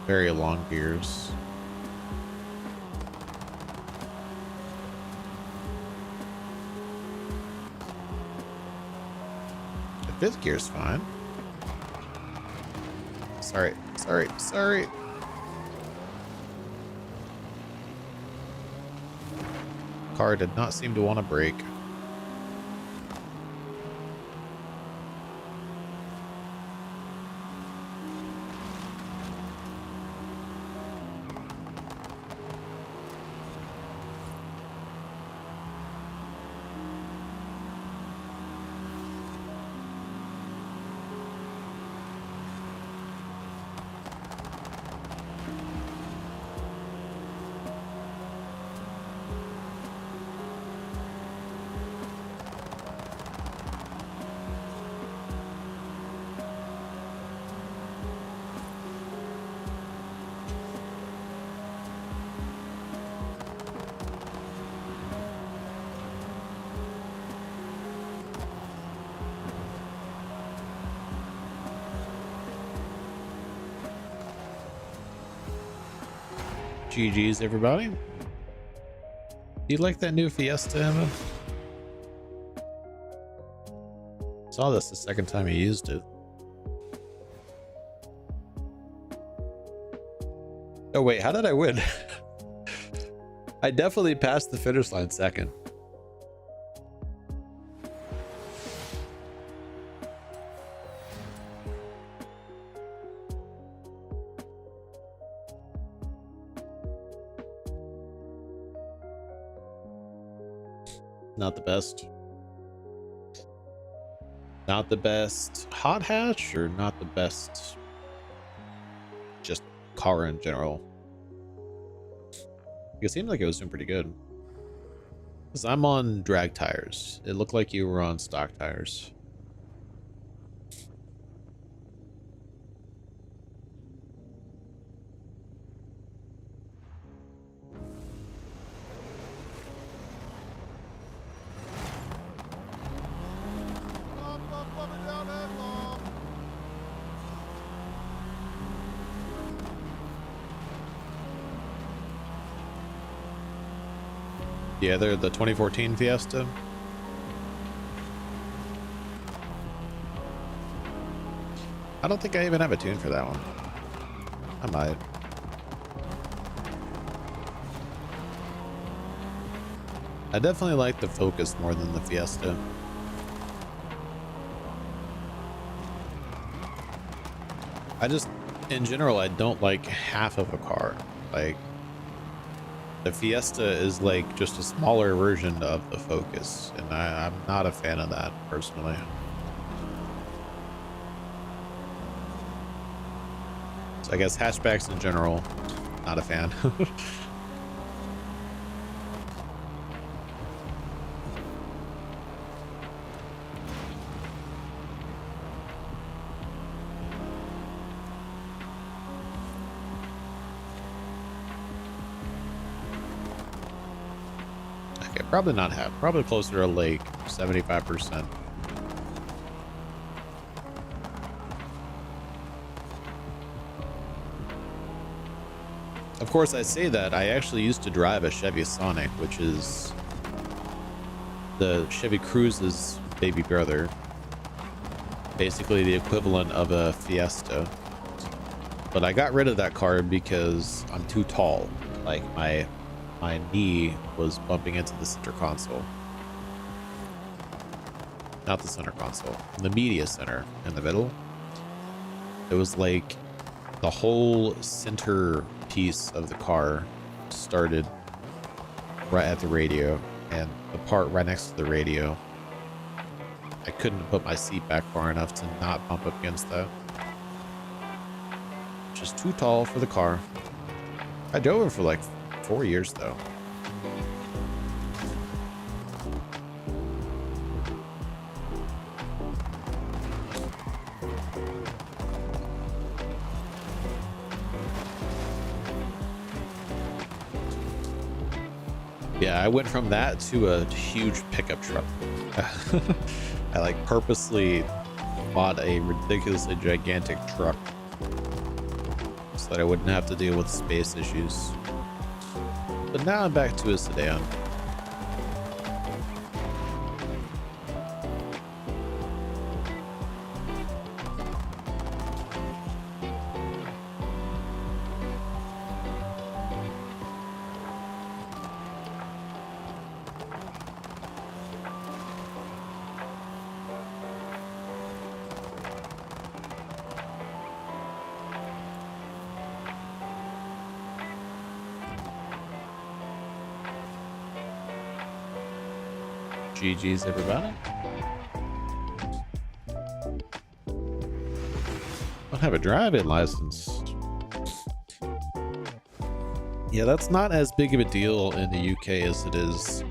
Very long gears. The fifth gear's fine. Sorry. Car did not seem to want to brake. GG's, everybody. Do you like that new Fiesta, Emma? Saw this the second time you used it. Oh wait, how did I win? I definitely passed the finish line second. Not the best. Not the best hot hatch, or not the best just car in general? It seemed like it was doing pretty good. Because I'm on drag tires. It looked like you were on stock tires. Yeah, they're the 2014 Fiesta. I don't think I even have a tune for that one. I might. I definitely like the Focus more than the Fiesta. I just, in general, I don't like half of a car. Like, the Fiesta is like just a smaller version of the Focus, and I'm not a fan of that personally. So I guess hatchbacks in general, not a fan. Probably not half, probably closer to like 75%. Of course, I say that I actually used to drive a Chevy Sonic, which is the Chevy Cruise's baby brother. Basically the equivalent of a Fiesta. But I got rid of that car because I'm too tall. Like my knee was bumping into the center console. Not the center console, the media center in the middle. It was like the whole center piece of the car started right at the radio, and the part right next to the radio I couldn't put my seat back far enough to not bump up against that. Which is too tall for the car. I drove it for like 4 years though. Yeah, I went from that to a huge pickup truck. I like purposely bought a ridiculously gigantic truck so that I wouldn't have to deal with space issues. But now I'm back to a sedan. GG's everybody. Don't have a driving license. Yeah, that's not as big of a deal in the UK as it is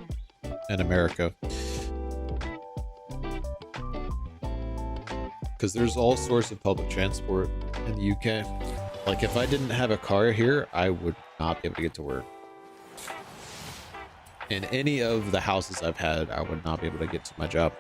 in America. Because there's all sorts of public transport in the UK. Like if I didn't have a car here, I would not be able to get to work. In any of the houses I've had, I would not be able to get to my job.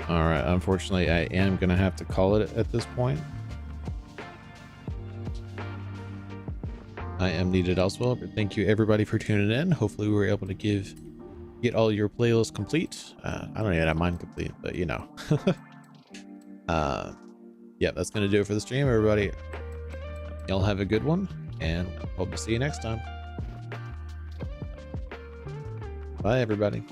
All right, unfortunately, I am going to have to call it at this point. I am needed elsewhere, but thank you everybody for tuning in. Hopefully we were able to get all your playlists complete. I don't even have mine complete, but you know. Yeah, that's going to do it for the stream, everybody. Y'all have a good one, and hope to see you next time. Bye, everybody.